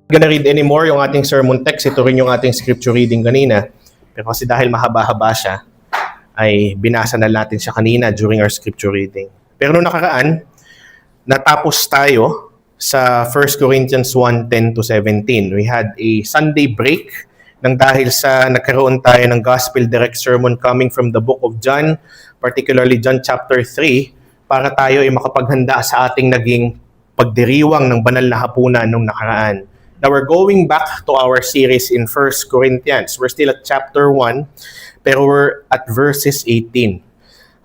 Gonna read anymore yung ating sermon text. Ito rin yung ating scripture reading kanina. Pero kasi dahil mahaba-haba siya, ay binasa na natin siya kanina during our scripture reading. Pero noong nakaraan, natapos tayo sa 1 Corinthians 1:10-17. We had a Sunday break nang dahil sa nagkaroon tayo ng gospel direct sermon coming from the book of John, particularly John chapter 3, para tayo ay makapaghanda sa ating naging pagdiriwang ng banal na hapunan nung nakaraan. Now we're going back to our series in 1 Corinthians. We're still at chapter 1, pero we're at verses 18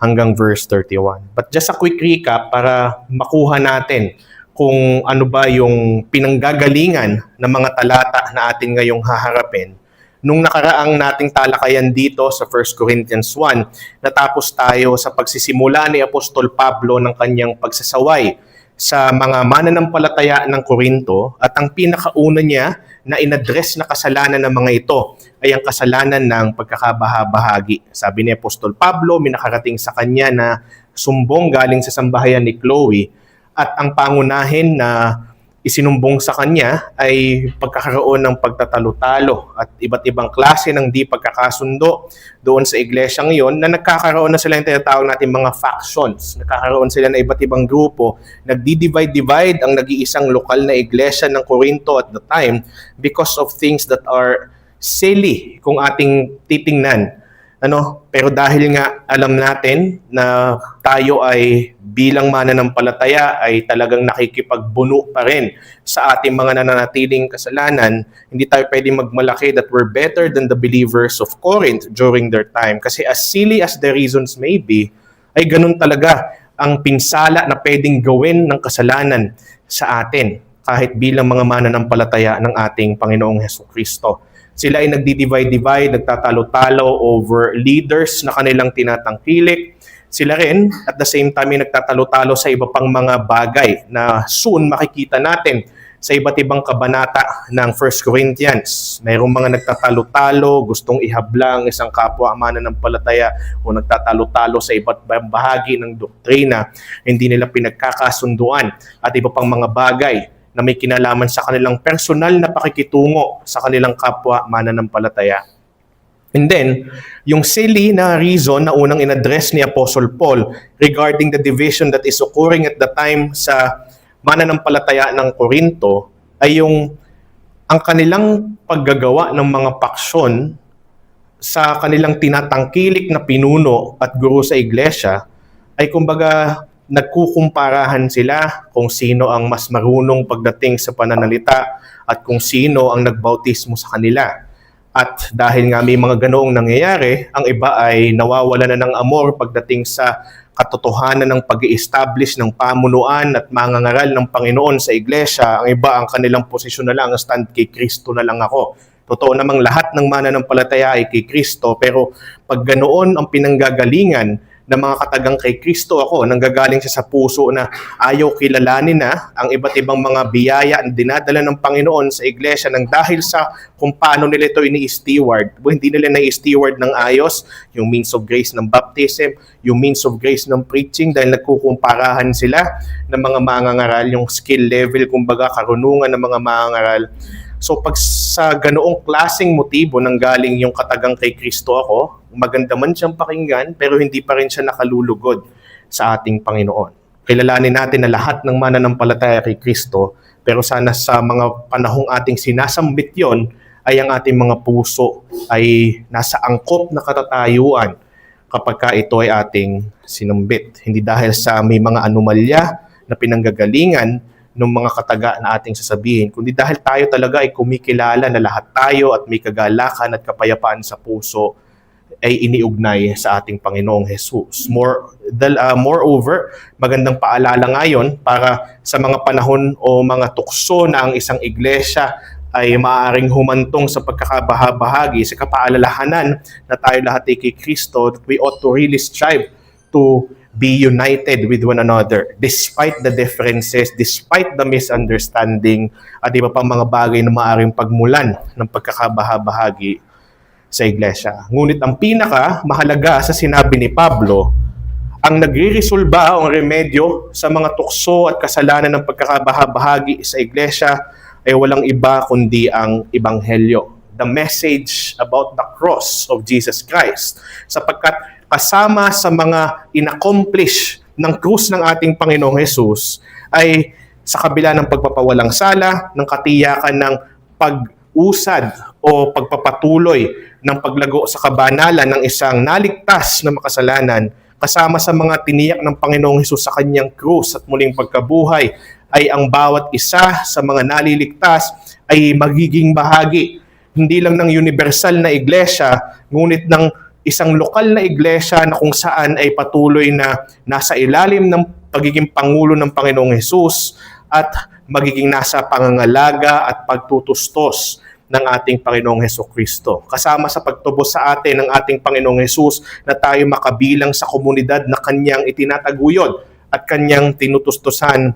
hanggang verse 31. But just a quick recap para makuha natin kung ano ba yung pinanggagalingan ng mga talata na atin ngayong haharapin. Nung nakaraang nating talakayan dito sa 1 Corinthians 1, natapos tayo sa pagsisimula ni Apostol Pablo ng kanyang pagsasaway sa mga mananampalataya ng Korinto, at ang pinakauna niya na inadress na kasalanan ng mga ito ay ang kasalanan ng pagkakabahabahagi. Sabi ni Apostol Pablo, may nakarating sa kanya na sumbong galing sa sambahayan ni Chloe, at ang pangunahin na isinumbong sa kanya ay pagkakaroon ng pagtatalo-talo at iba't ibang klase ng di pagkakasundo doon sa iglesyang iyon, na nagkakaroon na sila yung tinatawag natin mga factions. Nagkakaroon sila ng iba't ibang grupo, nagdi-divide ang nag-iisang lokal na iglesia ng Corinto at the time because of things that are silly kung ating titingnan. Pero dahil nga alam natin na tayo ay bilang mananampalataya ay talagang nakikipagbuno pa rin sa ating mga nananatiling kasalanan, hindi tayo pwedeng magmalaki that we're better than the believers of Corinth during their time. Kasi as silly as the reasons may be, ay ganun talaga ang pinsala na pwedeng gawin ng kasalanan sa atin kahit bilang mga mananampalataya ng ating Panginoong Hesukristo. Sila ay nagdi-divide, nagtatalo-talo over leaders na kanilang tinatangkilik. Sila rin, at the same time, ay nagtatalo-talo sa iba pang mga bagay na soon makikita natin sa iba't ibang kabanata ng 1 Corinthians. Mayroong mga nagtatalo-talo, gustong ihablang isang kapwa mananampalataya, o nagtatalo-talo sa iba't ibang bahagi ng doktrina, hindi nila pinagkakasunduan, at iba pang mga bagay na may kinalaman sa kanilang personal na pakikitungo sa kanilang kapwa mananampalataya. And then, yung silly na reason na unang inaddress ni Apostle Paul regarding the division that is occurring at the time sa mananampalataya ng Corinto ay yung ang kanilang paggagawa ng mga paksyon sa kanilang tinatangkilik na pinuno at guro sa iglesia ay kumbaga nagkukumparahan sila kung sino ang mas marunong pagdating sa pananalita at kung sino ang nagbautismo sa kanila. At dahil nga may mga ganoong nangyayari, ang iba ay nawawala na ng amor pagdating sa katotohanan ng pag-i-establish ng pamunuan at mangangaral ng Panginoon sa iglesia. Ang iba, ang kanilang posisyon na lang, ang stand kay Kristo na lang ako. Totoo namang lahat ng mananampalataya ay kay Kristo, pero pag ganoon ang pinanggagalingan na mga katagang kay Kristo ako, nanggagaling siya sa puso na ayaw kilalanin na ang iba't ibang mga biyaya na dinadala ng Panginoon sa iglesia nang dahil sa kung paano nila ito ini-steward. Hindi nila na-steward ng ayos yung means of grace ng baptism, yung means of grace ng preaching, dahil nagkukumparahan sila ng mga mangangaral, yung skill level, kumbaga karunungan ng mga mangangaral. So pag sa ganoong klaseng motibo nang galing yung katagang kay Kristo ako, maganda man siyang pakinggan, pero hindi pa rin siya nakalulugod sa ating Panginoon. Kilalanin natin na lahat ng mananampalataya kay Kristo, pero sana sa mga panahong ating sinasambit yon ay ang ating mga puso ay nasa angkop na katatayuan kapag ka ito ay ating sinambit. Hindi dahil sa may mga anomalya na pinanggagalingan ng mga kataga na ating sasabihin, kundi dahil tayo talaga ay kumikilala na lahat tayo at may kagalakan at kapayapaan sa puso ay iniugnay sa ating Panginoong Jesus. Moreover, magandang paalala ngayon para sa mga panahon o mga tukso na ang isang iglesia ay maaaring humantong sa pagkakabahabahagi, sa kapaalalahanan na tayo lahat ay kay Kristo, that we ought to really strive to be united with one another despite the differences, despite the misunderstanding at iba pang mga bagay na maaaring pagmulan ng pagkakabahabahagi sa iglesia. Ngunit ang pinaka mahalaga sa sinabi ni Pablo, ang nagre-resolba o remedyo sa mga tukso at kasalanan ng pagkakabahabahagi sa iglesia ay walang iba kundi ang Ebanghelyo. The message about the cross of Jesus Christ. Sapagkat kasama sa mga inaccomplish ng krus ng ating Panginoong Jesus ay sa kabila ng pagpapawalang sala, ng katiyakan ng pag-usad o pagpapatuloy ng paglago sa kabanalan ng isang naligtas na makasalanan, kasama sa mga tiniyak ng Panginoong Hesus sa kanyang krus at muling pagkabuhay, ay ang bawat isa sa mga naliligtas ay magiging bahagi, hindi lang ng universal na iglesia, ngunit ng isang lokal na iglesia na kung saan ay patuloy na nasa ilalim ng pagiging Pangulo ng Panginoong Hesus at magiging nasa pangangalaga at pagtutustos ng ating Panginoong Hesukristo. Kasama sa pagtubos sa atin ng ating Panginoong Hesus na tayo makabilang sa komunidad na kanyang itinataguyod at kanyang tinutustusan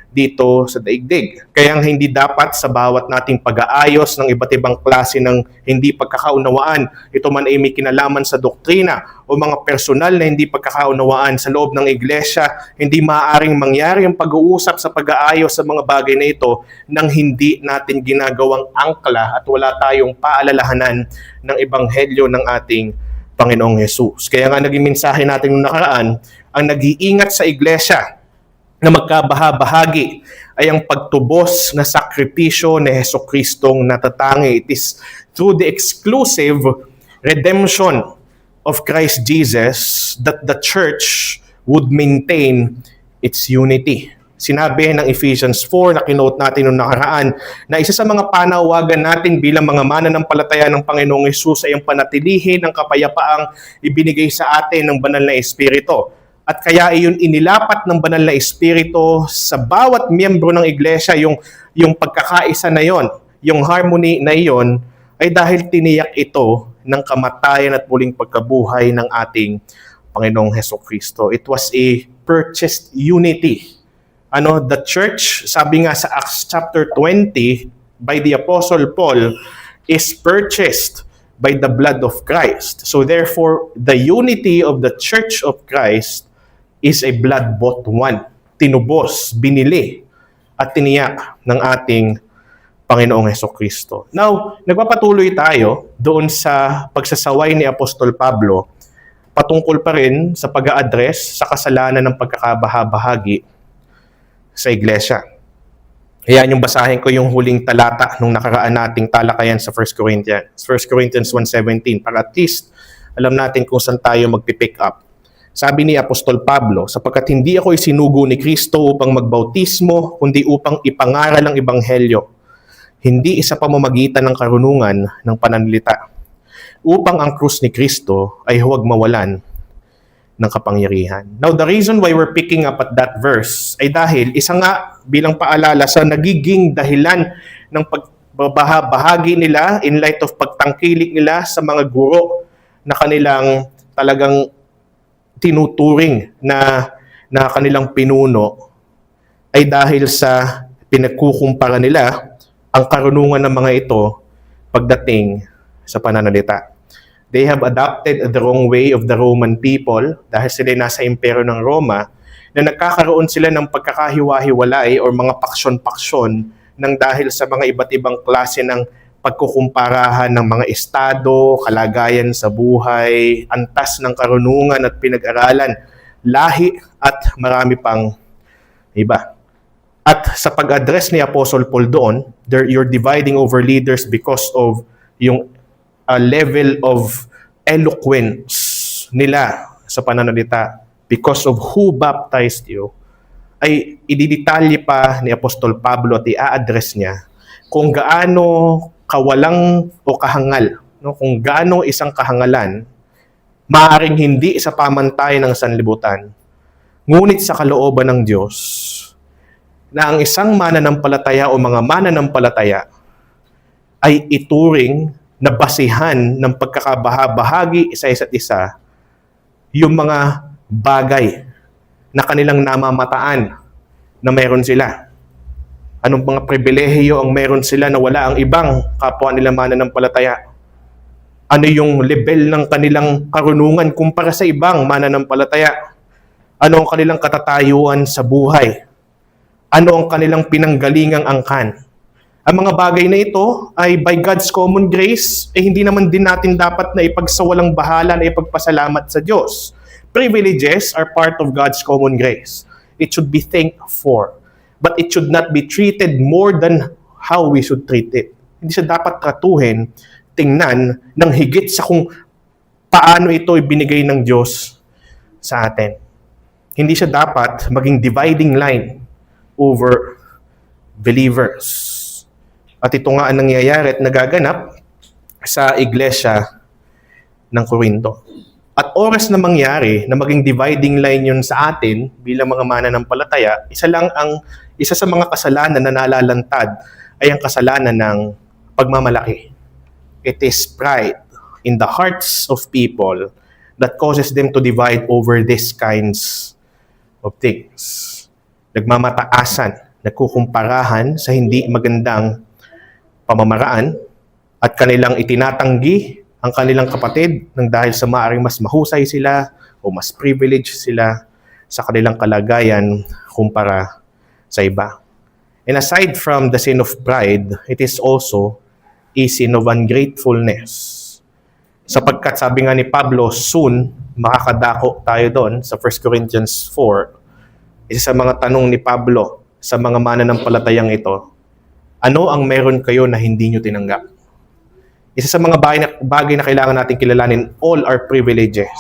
dito sa daigdig. Kaya hindi dapat sa bawat nating pag-aayos ng iba't ibang klase ng hindi pagkakaunawaan, ito man ay may kinalaman sa doktrina o mga personal na hindi pagkakaunawaan sa loob ng iglesia, hindi maaaring mangyari ang pag-uusap sa pag-aayos sa mga bagay na ito nang hindi natin ginagawang angkla at wala tayong paalalahanan ng ebanghelyo ng ating Panginoong Hesus. Kaya nga naging mensahe natin noong nakaraan, ang nag-iingat sa iglesia na magkabahabahagi ay ang pagtubos na sakripisyo ni Hesukristong natatangi. It is through the exclusive redemption of Christ Jesus that the church would maintain its unity. Sinabi ng Ephesians 4 na kinote natin noong nakaraan na isa sa mga panawagan natin bilang mga mananampalataya ng Panginoong Hesus ay ang panatilihin ng kapayapaang ibinigay sa atin ng Banal na Espiritu. At kaya iyon inilapat ng Banal na Espiritu sa bawat miyembro ng iglesia, yung pagkakaisa na yon, yung harmony na iyon, ay dahil tiniyak ito ng kamatayan at muling pagkabuhay ng ating Panginoong Hesukristo. It was a purchased unity. The church, sabi nga sa Acts chapter 20, by the Apostle Paul, is purchased by the blood of Christ. So therefore, the unity of the Church of Christ is a blood-bought one. Tinubos, binili, at tiniyak ng ating Panginoong Hesukristo. Now, nagpapatuloy tayo doon sa pagsasaway ni Apostol Pablo patungkol pa rin sa pag-a-address sa kasalanan ng pagkakabahabahagi sa iglesia. Ayan yung basahin ko yung huling talata nung nakaraan nating talakayan sa 1 Corinthians. 1 Corinthians 1:17 para at least alam natin kung saan tayo magpipick up. Sabi ni Apostol Pablo, sapagkat hindi ako isinugo ni Kristo upang magbautismo, kundi upang ipangaral ang ebanghelyo, hindi isa pamamagitan ng karunungan ng pananalita, upang ang krus ni Kristo ay huwag mawalan ng kapangyarihan. Now, the reason why we're picking up at that verse ay dahil isa nga bilang paalala sa nagiging dahilan ng pagbabahagi nila in light of pagtangkilik nila sa mga guro na kanilang talagang tinuturing na kanilang pinuno ay dahil sa pinagkukumpara nila ang karunungan ng mga ito pagdating sa pananalita. They have adopted the wrong way of the Roman people dahil sila nasa impero ng Roma na nagkakaroon sila ng pagkakahiwa-hiwalay o mga paksyon-paksyon ng dahil sa mga iba't ibang klase ng pagkukumparahan ng mga estado, kalagayan sa buhay, antas ng karunungan at pinag-aralan, lahi at marami pang iba. At sa pag-address ni Apostle Paul doon, you're dividing over leaders because of yung level of eloquence nila sa pananalita, because of who baptized you, ay ididetalye pa ni Apostol Pablo at i-address niya kung gaano kawalang o kahangal, kung gaano isang kahangalan, maaaring hindi sa pamantayan ng sanlibutan, ngunit sa kalooban ng Diyos, na ang isang mananampalataya o mga mananampalataya ay ituring na basihan ng pagkakabahabahagi sa isa't isa yung mga bagay na kanilang namamataan na mayroon sila. Anong mga pribilehiyo ang mayroon sila na wala ang ibang kapwa nila mananampalataya? Ano yung level ng kanilang karunungan kumpara sa ibang mananampalataya? Ano ang kanilang katatayuan sa buhay? Ano ang kanilang pinanggalingang angkan? Ang mga bagay na ito ay by God's common grace, hindi naman din natin dapat na ipagsawalang bahala na ipagpasalamat sa Diyos. Privileges are part of God's common grace. It should be thanked for. But it should not be treated more than how we should treat it. Hindi siya dapat tratuhin, tingnan, ng higit sa kung paano ito ibinigay ng Diyos sa atin. Hindi siya dapat maging dividing line over believers. At ito nga ang nangyayari at nagaganap sa iglesia ng Corinto. At oras na mangyari na maging dividing line yun sa atin bilang mga mananampalataya, isa sa mga kasalanan na nalalantad ay ang kasalanan ng pagmamalaki. It is pride in the hearts of people that causes them to divide over these kinds of things. Nagmamataasan, nagkukumparahan sa hindi magandang pamamaraan at kanilang itinatanggi ang kanilang kapatid nang dahil sa maaaring mas mahusay sila o mas privileged sila sa kanilang kalagayan kumpara sa iba. And aside from the sin of pride, it is also a sin of ungratefulness. Sapagkat sabi nga ni Pablo, soon makakadako tayo doon sa 1 Corinthians 4. Isa sa mga tanong ni Pablo sa mga mananampalatayang ito, ano ang meron kayo na hindi nyo tinanggap? Isa sa mga bagay na kailangan natin kilalanin, all our privileges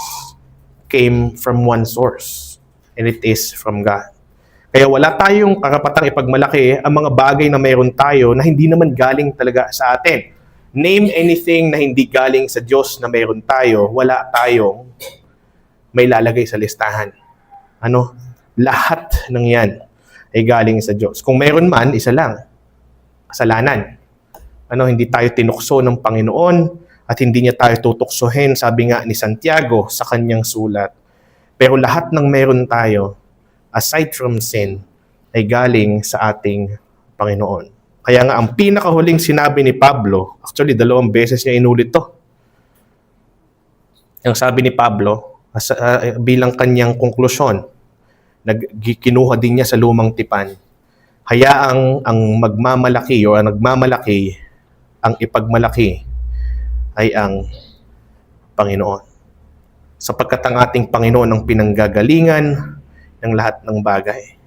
came from one source, and it is from God. Kaya wala tayong karapatang ipagmalaki ang mga bagay na meron tayo na hindi naman galing talaga sa atin. Name anything na hindi galing sa Diyos na meron tayo, wala tayong may lalagay sa listahan. Lahat ng yan ay galing sa Diyos. Kung meron man, isa lang, kasalanan. Hindi tayo tinukso ng Panginoon at hindi niya tayo tutuksohin, sabi nga ni Santiago sa kanyang sulat. Pero lahat ng meron tayo, aside from sin, ay galing sa ating Panginoon. Kaya nga ang pinakahuling sinabi ni Pablo, actually 2 beses niya inulit to. Ang sabi ni Pablo, bilang kanyang konklusyon, kinuha din niya sa lumang tipan, hayaang ang magmamalaki o ang nagmamalaki, ang ipagmalaki ay ang Panginoon. Sapagkat ang ating Panginoon ang pinanggagalingan ng lahat ng bagay.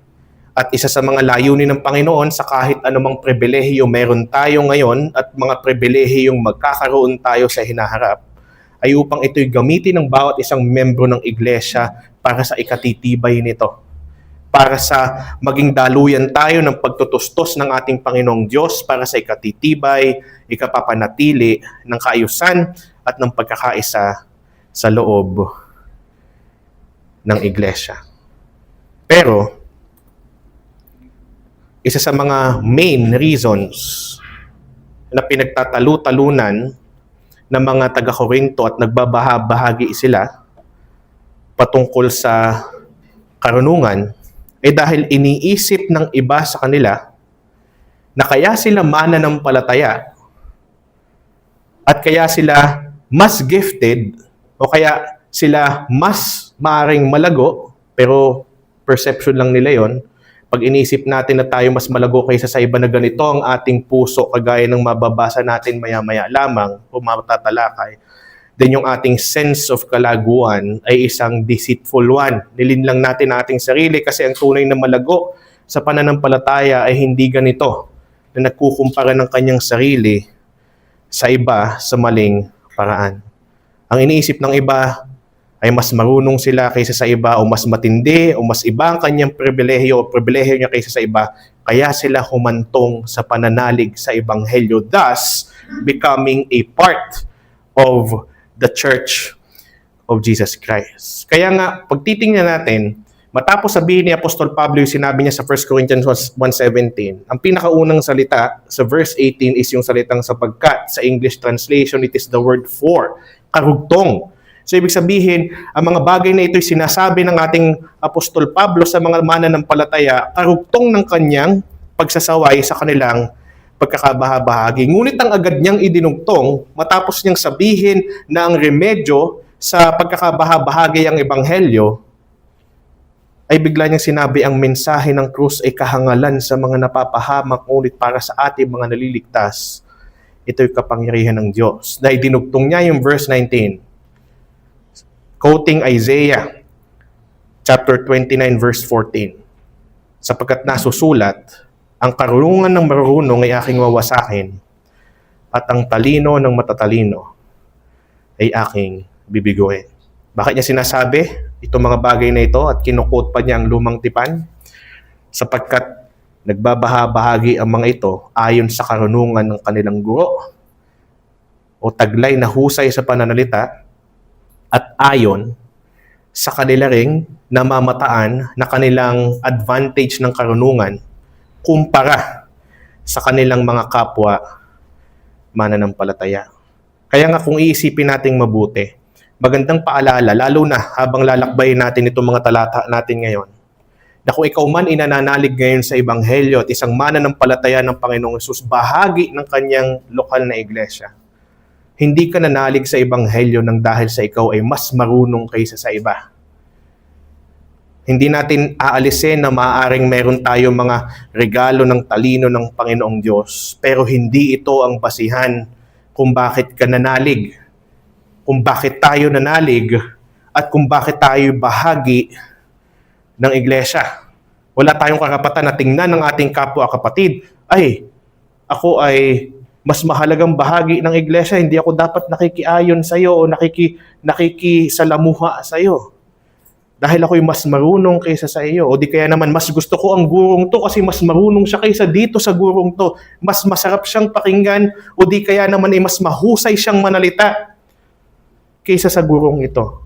At isa sa mga layunin ng Panginoon sa kahit anumang pribilehiyo meron tayo ngayon at mga pribilehiyong magkakaroon tayo sa hinaharap, ay upang ito'y gamitin ng bawat isang membro ng iglesia para sa ikatitibay nito. Para sa maging daluyan tayo ng pagtutustos ng ating Panginoong Diyos para sa ikatitibay, ikapapanatili ng kaayusan at ng pagkakaisa sa loob ng iglesia. Pero, isa sa mga main reasons na pinagtatalu-talunan ng mga taga-Korinto at nagbabahabahagi sila patungkol sa karunungan, dahil iniisip ng iba sa kanila na kaya sila mananampalataya at kaya sila mas gifted o kaya sila mas maaring malago, pero perception lang nila yon. Pag iniisip natin na tayo mas malago kaysa sa iba na ganito ang ating puso, kagaya ng mababasa natin maya-maya lamang o matatalakay, then yung ating sense of kalaguan ay isang deceitful one. Nilinlang natin ating sarili kasi ang tunay na malago sa pananampalataya ay hindi ganito, na nagkukumpara ng kanyang sarili sa iba sa maling paraan. Ang iniisip ng iba ay mas marunong sila kaysa sa iba o mas matindi o mas iba ang kanyang pribilehiyo o pribilehiyo niya kaysa sa iba, kaya sila humantong sa pananalig sa Ebanghelyo, thus becoming a part of the Church of Jesus Christ. Kaya nga, pag titingnan natin, matapos sabihin ni Apostol Pablo yung sinabi niya sa 1 Corinthians 1:17, ang pinakaunang salita sa verse 18 is yung salitang sapagkat. Sa English translation, it is the word for, karugtong. So, ibig sabihin, ang mga bagay na ito'y sinasabi ng ating Apostol Pablo sa mga mananampalataya, karugtong ng kanyang pagsasaway sa kanilang pagkakabahabahagi. Ngunit ang agad niyang idinugtong, matapos niyang sabihin na ang remedyo sa pagkakabahabahagi ang Ebanghelyo, ay bigla niyang sinabi ang mensahe ng krus ay kahangalan sa mga napapahamak, ngunit para sa ating mga naliligtas, ito'y kapangyarihan ng Diyos. Dahil dinugtong niya yung verse 19, quoting Isaiah chapter 29 verse 14, sapagkat nasusulat, ang karunungan ng marunong ay aking wawasakin, at ang talino ng matatalino ay aking bibiguin. Bakit niya sinasabi itong mga bagay na ito at kinukot pa niya ang lumang tipan? Sapagkat nagbabahabahagi ang mga ito ayon sa karunungan ng kanilang guro o taglay na husay sa pananalita at ayon sa kanila ring namamataan na kanilang advantage ng karunungan kumpara sa kanilang mga kapwa mananampalataya. Kaya nga kung iisipin nating mabuti, magandang paalala, lalo na habang lalakbayin natin itong mga talata natin ngayon, na kung ikaw man inananalig ngayon sa Ebanghelyo at isang mananampalataya ng Panginoong Hesus, bahagi ng kanyang lokal na iglesia, hindi ka nanalig sa Ebanghelyo nang dahil sa ikaw ay mas marunong kaysa sa iba. Hindi natin aalisin na maaaring meron tayo mga regalo ng talino ng Panginoong Diyos, pero hindi ito ang basihan kung bakit ka nanalig, kung bakit tayo nanalig, at kung bakit tayo bahagi ng iglesia. Wala tayong karapatan na tingnan ng ating kapwa kapatid, ay, ako ay mas mahalagang bahagi ng iglesia, hindi ako dapat nakikiayon sa iyo o nakikisalamuha sa iyo. Dahil ako'y mas marunong kaysa sa iyo. O di kaya naman, mas gusto ko ang gurong to kasi mas marunong siya kaysa dito sa gurong to. Mas masarap siyang pakinggan. O di kaya naman ay mas mahusay siyang manalita kaysa sa gurong ito.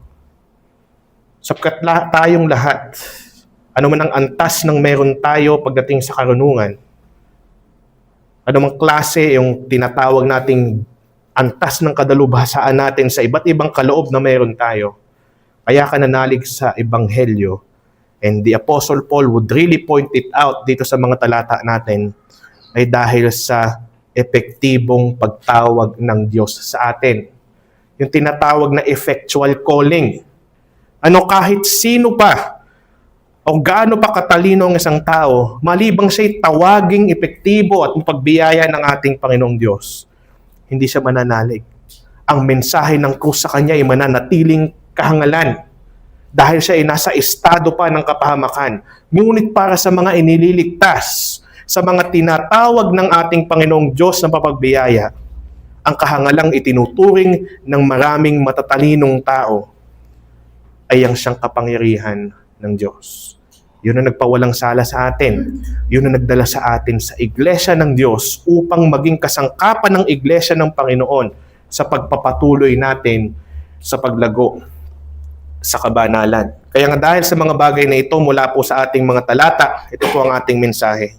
Sapagkat tayong lahat, ano man ang antas ng meron tayo pagdating sa karunungan, ano mang klase yung tinatawag nating antas ng kadalubhasaan natin sa iba't ibang kaloob na meron tayo, kaya ka nanalig sa Ebanghelyo. And the Apostle Paul would really point it out dito sa mga talata natin ay dahil sa epektibong pagtawag ng Diyos sa atin. Yung tinatawag na effectual calling. Kahit sino pa o gaano pa katalino ang isang tao, malibang siya'y tawaging epektibo at mapagbiyaya ng ating Panginoong Diyos, hindi siya mananalig. Ang mensahe ng krus sa kanya ay mananatiling kahangalan dahil siya ay nasa estado pa ng kapahamakan. Ngunit para sa mga inililigtas, sa mga tinatawag ng ating Panginoong Diyos na papagbiyaya, ang kahangalang itinuturing ng maraming matatalinong tao ay ang siyang kapangyarihan ng Diyos. Yun ang nagpawalang sala sa atin. Yun ang nagdala sa atin sa iglesia ng Diyos upang maging kasangkapan ng iglesia ng Panginoon sa pagpapatuloy natin sa paglago sa kabanalan. Kaya nga dahil sa mga bagay na ito mula po sa ating mga talata, ito po ang ating mensahe.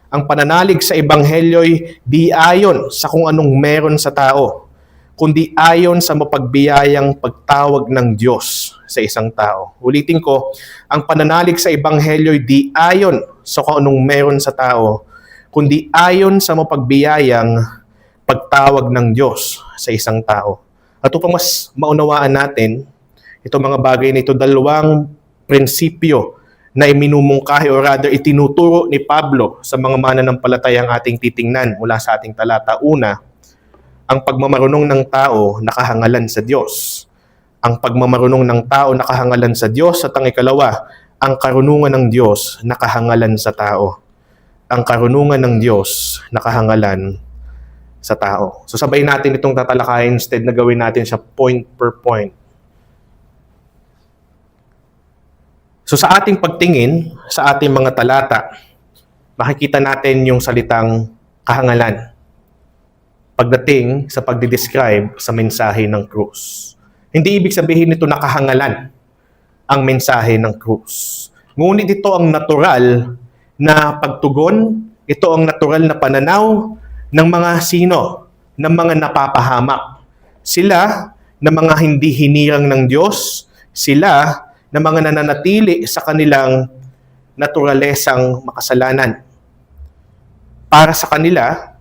Ang pananalig sa Ebanghelyo'y di ayon sa kung anong meron sa tao, kundi ayon sa mapagbiyayang pagtawag ng Diyos sa isang tao. Ulitin ko, ang pananalig sa Ebanghelyo'y di ayon sa kung anong meron sa tao, kundi ayon sa mapagbiyayang pagtawag ng Diyos sa isang tao. At upang mas maunawaan natin itong mga bagay na ito, dalawang prinsipyo na iminumungkahi o rather itinuturo ni Pablo sa mga mananampalatayang ating titingnan mula sa ating talata. Una, ang pagmamarunong ng tao nakahangalan sa Diyos. Ang pagmamarunong ng tao nakahangalan sa Diyos. At ang ikalawa, ang karunungan ng Diyos nakahangalan sa tao. Ang karunungan ng Diyos nakahangalan sa tao. So sabay natin itong tatalakayin instead na gawin natin siya point per point. So sa ating pagtingin, sa ating mga talata, makikita natin yung salitang kahangalan pagdating sa pagdidescribe sa mensahe ng krus. Hindi ibig sabihin nito na kahangalan ang mensahe ng krus. Ngunit ito ang natural na pagtugon, ito ang natural na pananaw ng mga sino, ng mga napapahamak. Sila na mga hindi hinirang ng Diyos, sila na mga nananatili sa kanilang naturalesang makasalanan. Para sa kanila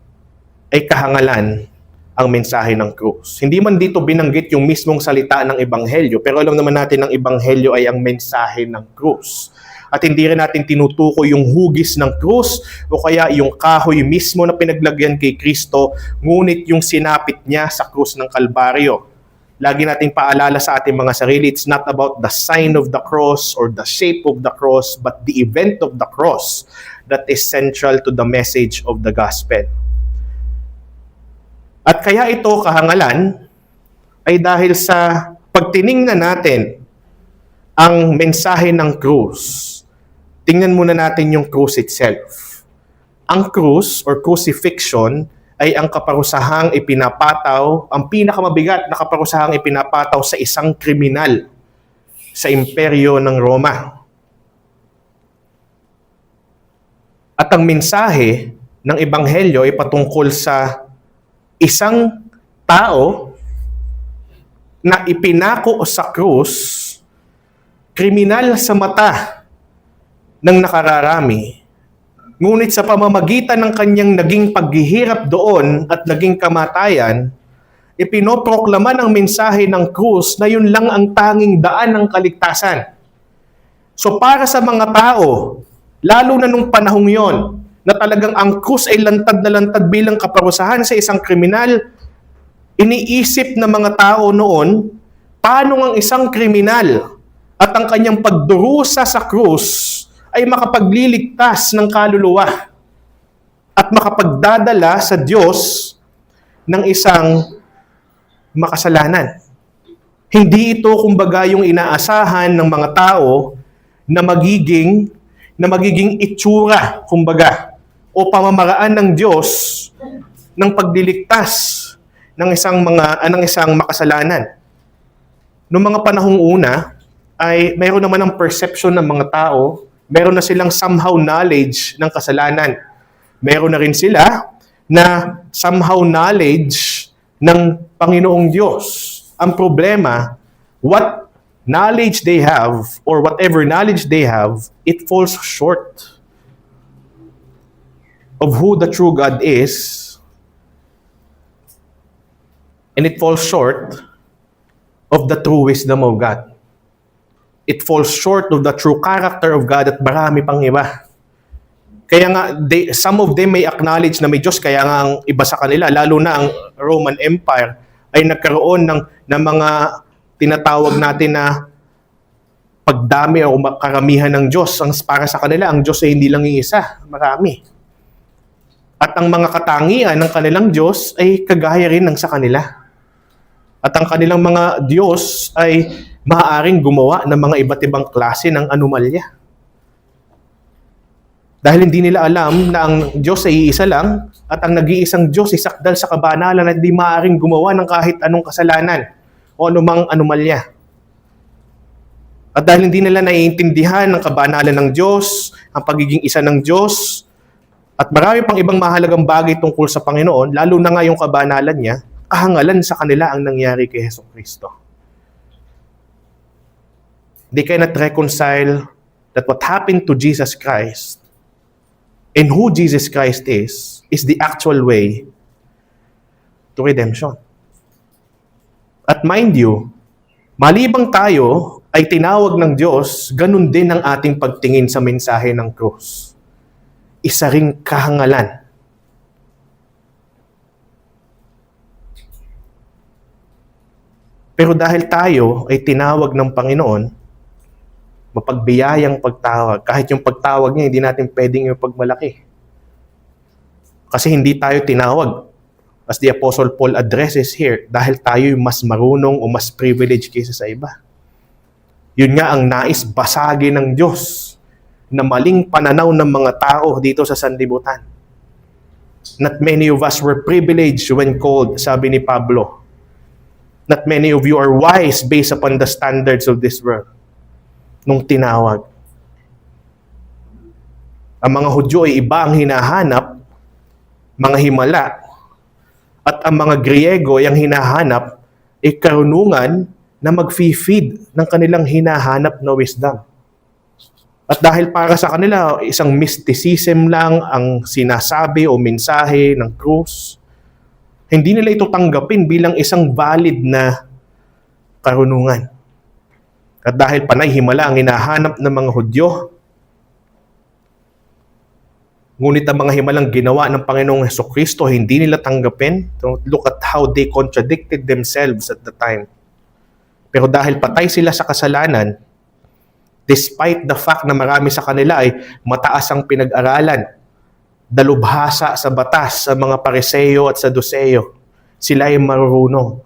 ay kahangalan ang mensahe ng krus. Hindi man dito binanggit yung mismong salita ng Ebanghelyo, pero alam naman natin ang Ebanghelyo ay ang mensahe ng krus. At hindi rin natin tinutukoy yung hugis ng krus o kaya yung kahoy mismo na pinaglagyan kay Kristo, ngunit yung sinapit niya sa krus ng Kalbaryo. Lagi nating paalala sa ating mga sarili, it's not about the sign of the cross or the shape of the cross, but the event of the cross that is central to the message of the gospel. At kaya ito kahangalan ay dahil sa pagtiningnan natin ang mensahe ng krus. Tingnan muna natin yung krus itself. Ang krus or crucifixion ay ang kaparusahang ipinapataw, ang pinakamabigat na kaparusahang ipinapataw sa isang kriminal sa imperyo ng Roma. At ang mensahe ng ebanghelyo ay patungkol sa isang tao na ipinako sa krus, kriminal sa mata ng nakararami. Ngunit sa pamamagitan ng kanyang naging paghihirap doon at naging kamatayan, ipinoproklama ng mensahe ng krus na yun lang ang tanging daan ng kaligtasan. So para sa mga tao, lalo na nung panahong yon, na talagang ang krus ay lantad na lantad bilang kaparusahan sa isang kriminal, iniisip ng mga tao noon, paano ang isang kriminal at ang kanyang pagdurusa sa krus ay makapagliligtas ng kaluluwa at makapagdadala sa Diyos ng isang makasalanan. Hindi ito kumbaga yung inaasahan ng mga tao na magiging itsura kumbaga o pamamaraan ng Diyos ng pagliligtas ng isang makasalanan. Noong mga panahong una ay mayroon naman ang perception ng mga tao, meron na silang somehow knowledge ng kasalanan. Meron na rin sila na somehow knowledge ng Panginoong Diyos. Ang problema, what knowledge they have or whatever knowledge they have, it falls short of who the true God is, and it falls short of the true wisdom of God. It falls short of the true character of God at marami pang iba. Kaya nga, some of them may acknowledge na may Diyos, kaya nga ang iba sa kanila, lalo na ang Roman Empire, ay nagkaroon ng mga tinatawag natin na pagdami o karamihan ng Diyos. Para sa kanila, ang Diyos ay hindi lang yung isa, marami. At ang mga katangian ng kanilang Diyos ay kagaya rin ng sa kanila. At ang kanilang mga Diyos ay maaaring gumawa ng mga iba't ibang klase ng anomalya. Dahil hindi nila alam na ang Diyos ay iisa lang at ang nag-iisang Diyos ay sakdal sa kabanalan at hindi maaaring gumawa ng kahit anong kasalanan o anumang anomalya. At dahil hindi nila naiintindihan ang kabanalan ng Diyos, ang pagiging isa ng Diyos, at marami pang ibang mahalagang bagay tungkol sa Panginoon, lalo na nga yung kabanalan niya, kahangalan sa kanila ang nangyari kay Jesucristo. They cannot reconcile that what happened to Jesus Christ and who Jesus Christ is the actual way to redemption. At mind you, malibang tayo ay tinawag ng Diyos, ganun din ang ating pagtingin sa mensahe ng krus. Isa ring kahangalan. Pero dahil tayo ay tinawag ng Panginoon, mapagbiyayang pagtawag. Kahit yung pagtawag niya, hindi natin pwedeng ipagmalaki. Kasi hindi tayo tinawag, as the Apostle Paul addresses here, dahil tayo mas marunong o mas privileged kaysa sa iba. Yun nga ang nais basagin ng Diyos na maling pananaw ng mga tao dito sa sanlibutan. Not many of us were privileged when called, sabi ni Pablo. Not many of you are wise based upon the standards of this world. Nung tinawag. Ang mga Hudyo ay iba ang hinahanap, mga Himala, at ang mga Griego ay ang hinahanap ay karunungan na mag-feed ng kanilang hinahanap na wisdom. At dahil para sa kanila, isang mysticism lang ang sinasabi o mensahe ng krus, hindi nila ito tanggapin bilang isang valid na karunungan. At dahil panay himala ang hinahanap ng mga Hudyo, Ngunit ang mga himalang ginawa ng Panginoong Hesukristo, hindi nila tanggapin. Don't look at how they contradicted themselves at the time. Pero dahil patay sila sa kasalanan, despite the fact na marami sa kanila ay mataas ang pinag-aralan, dalubhasa sa batas, sa mga Pariseo at Saduceo, sila ay marunong.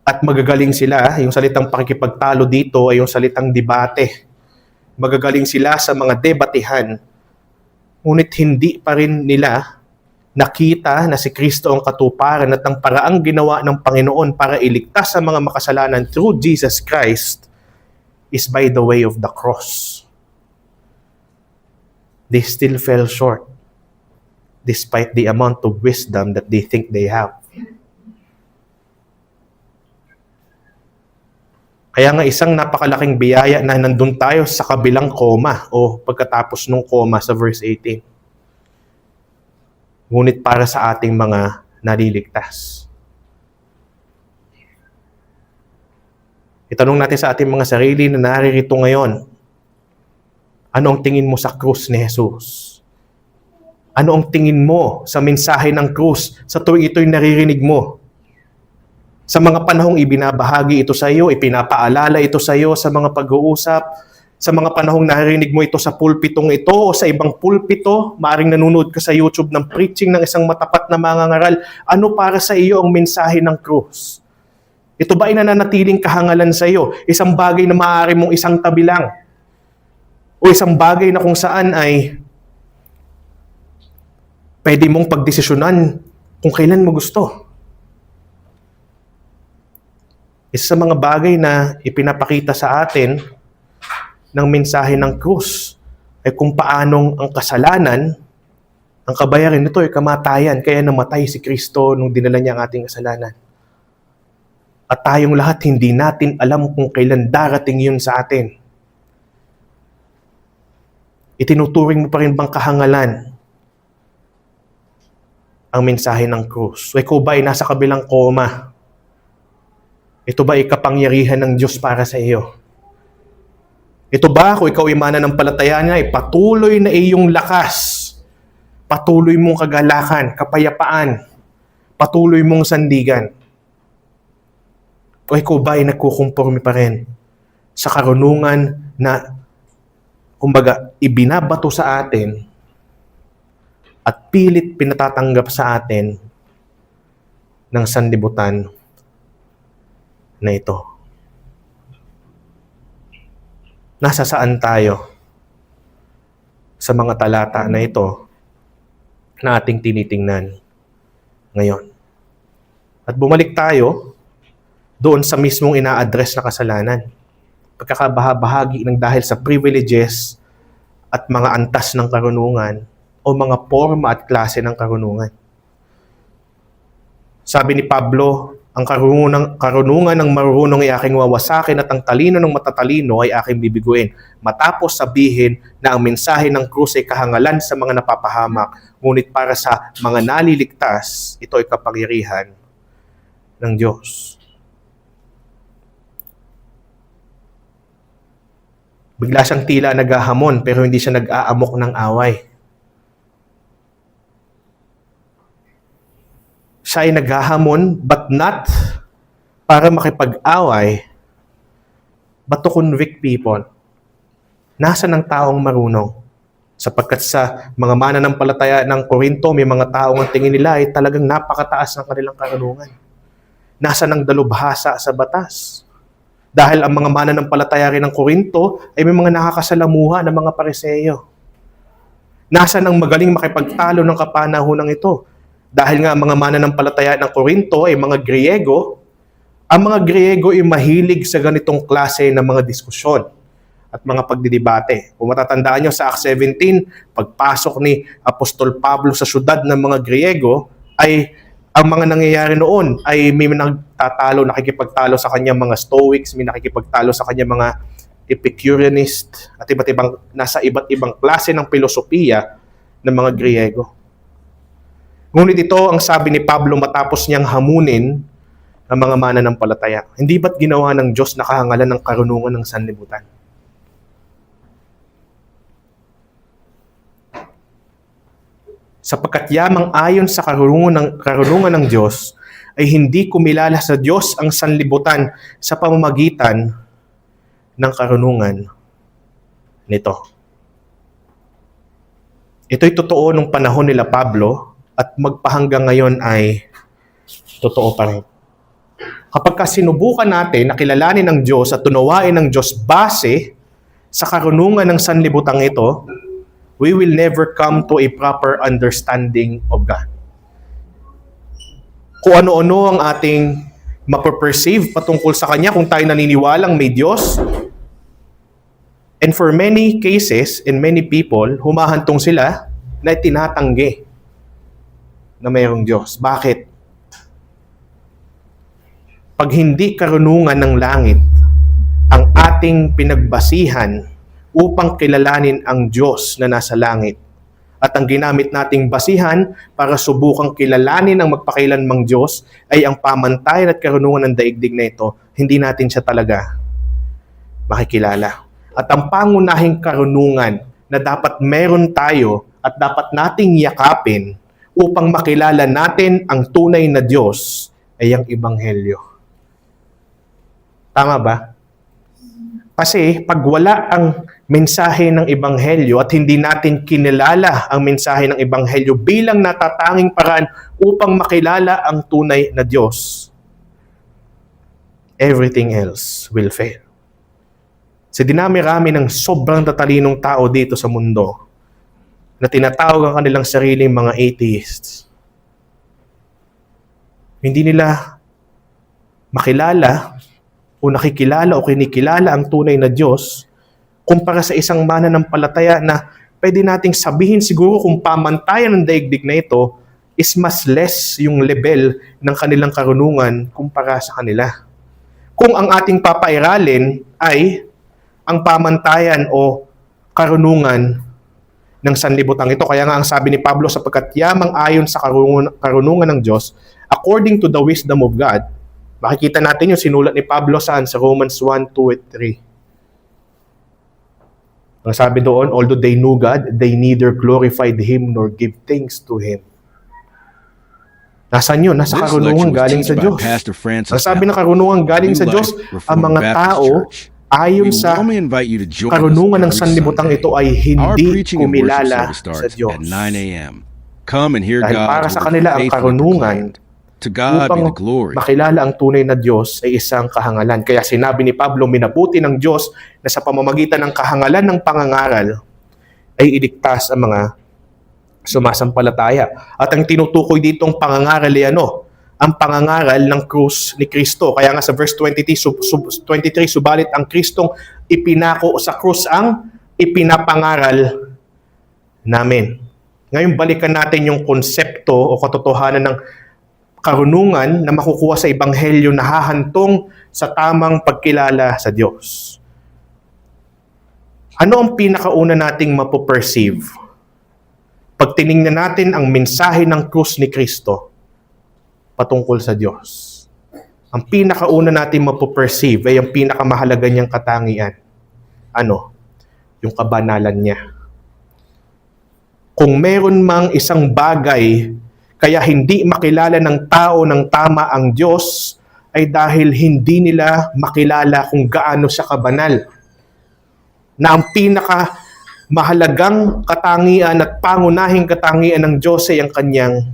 At magagaling sila, yung salitang pakikipagtalo dito ay yung salitang debate. Magagaling sila sa mga debatihan, ngunit hindi pa rin nila nakita na si Kristo ang katuparan at ang paraang ginawa ng Panginoon para iligtas sa mga makasalanan through Jesus Christ is by the way of the cross. They still fell short despite the amount of wisdom that they think they have. Kaya nga isang napakalaking biyaya na nandun tayo sa kabilang koma o pagkatapos ng koma sa verse 18. Ngunit para sa ating mga naliligtas. Itanong natin sa ating mga sarili na naririto ngayon, ano ang tingin mo sa krus ni Jesus? Ano ang tingin mo sa mensahe ng krus sa tuwing ito'y naririnig mo? Sa mga panahong ibinabahagi ito sa iyo, ipinapaalala ito sa iyo sa mga pag-uusap, sa mga panahong naririnig mo ito sa pulpitong ito o sa ibang pulpito, maaring nanonood ka sa YouTube ng preaching ng isang matapat na mangangaral, ano para sa iyo ang mensahe ng krus? Ito ba ay nananatiling kahangalan sa iyo? Isang bagay na maaari mong isang tabi lang? O isang bagay na kung saan ay pwede mong pagdesisyonan kung kailan mo gusto? Isa sa mga bagay na ipinapakita sa atin ng mensahe ng krus ay kung paanong ang kasalanan, ang kabayaran nito ay kamatayan, kaya namatay si Kristo nung dinala niya ang ating kasalanan. At tayong lahat hindi natin alam kung kailan darating yun sa atin. Itinuturing mo pa rin bang kahangalan ang mensahe ng krus? O ikaw ba ay nasa kabilang koma? Ito ba ay kapangyarihan ng Diyos para sa iyo? Ito ba kung ikaw ay mananampalataya niya ay patuloy na iyong lakas, patuloy mong kagalakan, kapayapaan, patuloy mong sandigan? O ikaw ba ay nagkukumporme pa rin sa karunungan na kumbaga ibinabato sa atin at pilit pinatatanggap sa atin ng sanlibutan na ito? Nasa saan tayo sa mga talata na ito na ating tinitingnan ngayon? At bumalik tayo doon sa mismong ina-address na kasalanan. Pagkakabahabahagi ng dahil sa privileges at mga antas ng karunungan o mga forma at klase ng karunungan. Sabi ni Pablo, ang karunungan ng marunong ay aking wawasakin at ang talino ng matatalino ay aking bibiguin. Matapos sabihin na ang mensahe ng krus ay kahangalan sa mga napapahamak, ngunit para sa mga naliligtas, ito ay kapangyarihan ng Diyos. Bigla siyang tila naghahamon pero hindi siya nag-aamok ng away. Siya ay naghahamon but not para makipag-away but to convict people. Nasaan ang taong marunong? Sapagkat sa mga mananampalataya ng Korinto, may mga taong ang tingin nila ay talagang napakataas ng kanilang karunungan. Nasaan ang dalubhasa sa batas? Dahil ang mga mananampalataya rin ng Korinto ay may mga nakakasalamuha ng mga Pariseo. Nasaan ang magaling makipagtalo ng kapanahonang ito? Dahil nga ang mga mananampalataya ng Korinto ay mga Griego, ang mga Griego ay mahilig sa ganitong klase ng mga diskusyon at mga pagdidebate. Kung matatandaan nyo sa Acts 17, pagpasok ni Apostol Pablo sa syudad ng mga Griego, ay ang mga nangyayari noon ay may nagtatalo, nakikipagtalo sa kanya mga Stoics, may nakikipagtalo sa kanya mga Epicureanist, at nasa iba't ibang klase ng filosofiya ng mga Griego. Ngunit ito ang sabi ni Pablo matapos niyang hamunin ang mga mananampalataya. Hindi ba't ginawa ng Diyos na kahangalan ng karunungan ng sanlibutan? Sapagkat yamang ayon sa karunungan ng Diyos, ay hindi kumilala sa Diyos ang sanlibutan sa pamamagitan ng karunungan nito. Ito'y totoo nung panahon nila Pablo at magpahanggang ngayon ay totoo pa rin. Kapag sinubukan natin na kilalanin ng Diyos at tunawain ng Diyos base sa karunungan ng sanlibutang ito, we will never come to a proper understanding of God. Kung ano-ano ang ating mapaperceive patungkol sa Kanya kung tayo naniniwalang may Diyos. And for many cases and many people, humahantong sila na tinatanggi na mayroong Diyos. Bakit? Pag hindi karunungan ng langit ang ating pinagbasihan upang kilalanin ang Diyos na nasa langit, at ang ginamit nating basihan para subukang kilalanin ang magpakailanmang Diyos ay ang pamantayan at karunungan ng daigdig na ito, hindi natin siya talaga makikilala. At ang pangunahing karunungan na dapat meron tayo at dapat nating yakapin upang makilala natin ang tunay na Diyos ay ang Ebanghelyo. Tama ba? Kasi pag wala ang mensahe ng Ebanghelyo at hindi natin kinilala ang mensahe ng Ebanghelyo bilang natatanging paraan upang makilala ang tunay na Diyos, everything else will fail. Sa dinami-rami ng sobrang tatalinong tao dito sa mundo na tinatawag ang kanilang sariling mga atheists, hindi nila makilala o nakikilala o kinikilala ang tunay na Diyos kumpara sa isang mananampalataya na pwede nating sabihin siguro kung pamantayan ng daigdig na ito is mas less yung level ng kanilang karunungan kumpara sa kanila. Kung ang ating papairalin ay ang pamantayan o karunungan ng sanlibutan ito. Kaya nga ang sabi ni Pablo, sapagkat yamang ayon sa karunungan ng Diyos, according to the wisdom of God. Makikita natin yung sinulat ni Pablo sa Romans 1, 2, at 3. Ang sabi doon, although they knew God, they neither glorified Him nor give thanks to Him. Nasaan yun? Nasa karunungan galing sa Diyos. Ang sabi ng karunungan galing sa Diyos, ang mga tao ayon sa karunungan ng sanlibutan ito ay hindi kumilala sa Diyos. Dahil para sa kanila ang karunungan upang makilala ang tunay na Diyos ay isang kahangalan. Kaya sinabi ni Pablo, minabuti ng Diyos na sa pamamagitan ng kahangalan ng pangangaral ay iligtas ang mga sumasampalataya. At ang tinutukoy ditong pangangaral ay ano? Ang pangangaral ng krus ni Kristo. Kaya nga sa verse 23, subalit ang Kristong ipinako sa krus ang ipinapangaral namin. Ngayon balikan natin yung konsepto o katotohanan ng karunungan na makukuha sa Ebanghelyo na hahantong sa tamang pagkilala sa Diyos. Ano ang pinakauna nating mapoperceive? Pag tiningnan natin ang mensahe ng krus ni Kristo patungkol sa Diyos, ang pinakauna natin mapoperceive ay ang pinakamahalaga niyang katangian. Ano? Yung kabanalan niya. Kung meron mang isang bagay kaya hindi makilala ng tao ng tama ang Diyos, ay dahil hindi nila makilala kung gaano siya kabanal. Na ang pinakamahalagang katangian at pangunahing katangian ng Diyos ay ang kanyang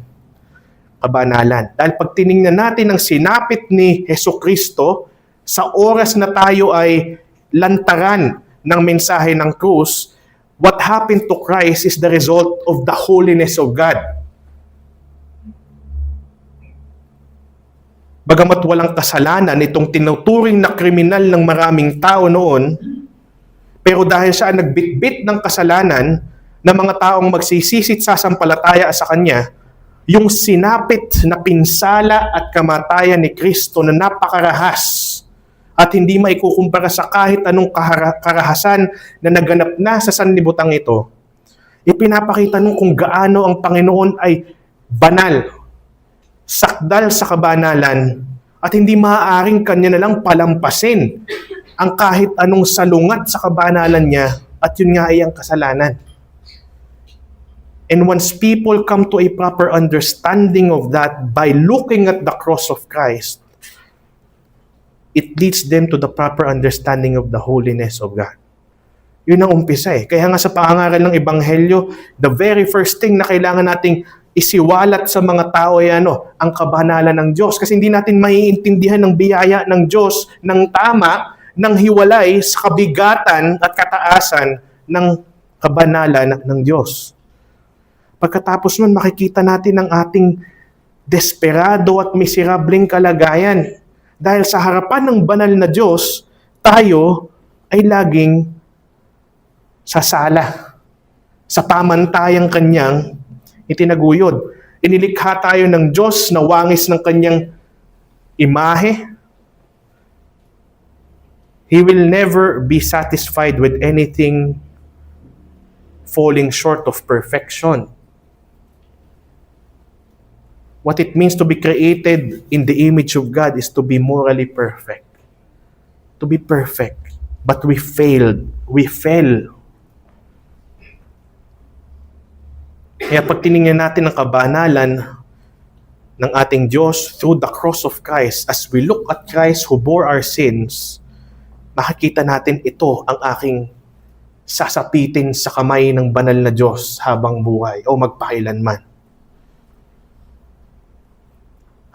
kabanalan. Dahil pag tiningnan natin ang sinapit ni Jesucristo, sa oras na tayo ay lantaran ng mensahe ng krus, what happened to Christ is the result of the holiness of God. Bagamat walang kasalanan itong tinuturing na kriminal ng maraming tao noon, pero dahil siya nagbitbit ng kasalanan ng mga taong magsisisit sasampalataya sa Kanya, yung sinapit na pinsala at kamatayan ni Kristo na napakarahas at hindi maikukumpara sa kahit anong karahasan na naganap na sa sanlibutan ito, ipinapakita nung kung gaano ang Panginoon ay banal, sakdal sa kabanalan, at hindi maaaring kanya na lang palampasin ang kahit anong salungat sa kabanalan niya, at yun nga ay ang kasalanan. And once people come to a proper understanding of that by looking at the cross of Christ, it leads them to the proper understanding of the holiness of God. Yun ang umpisa eh. Kaya nga sa pangangaral ng Ebanghelyo, the very first thing na kailangan nating isiwalat sa mga tao ay ang kabanalan ng Diyos. Kasi hindi natin maiintindihan ng biyaya ng Diyos ng tama, ng hiwalay sa kabigatan at kataasan ng kabanalan ng Diyos. Pagkatapos nun, makikita natin ang ating desperado at miserableng kalagayan. Dahil sa harapan ng banal na Diyos, tayo ay laging sasala sa pamantayang kanyang itinaguyod. Inilikha tayo ng Diyos na wangis ng kanyang imahe. He will never be satisfied with anything falling short of perfection. What it means to be created in the image of God is to be morally perfect. To be perfect. But we failed. We fell. Kaya pag tinignan natin ang kabanalan ng ating Diyos through the cross of Christ, as we look at Christ who bore our sins, makikita natin ito ang aking sasapitin sa kamay ng banal na Diyos habang buhay o magpakailanman.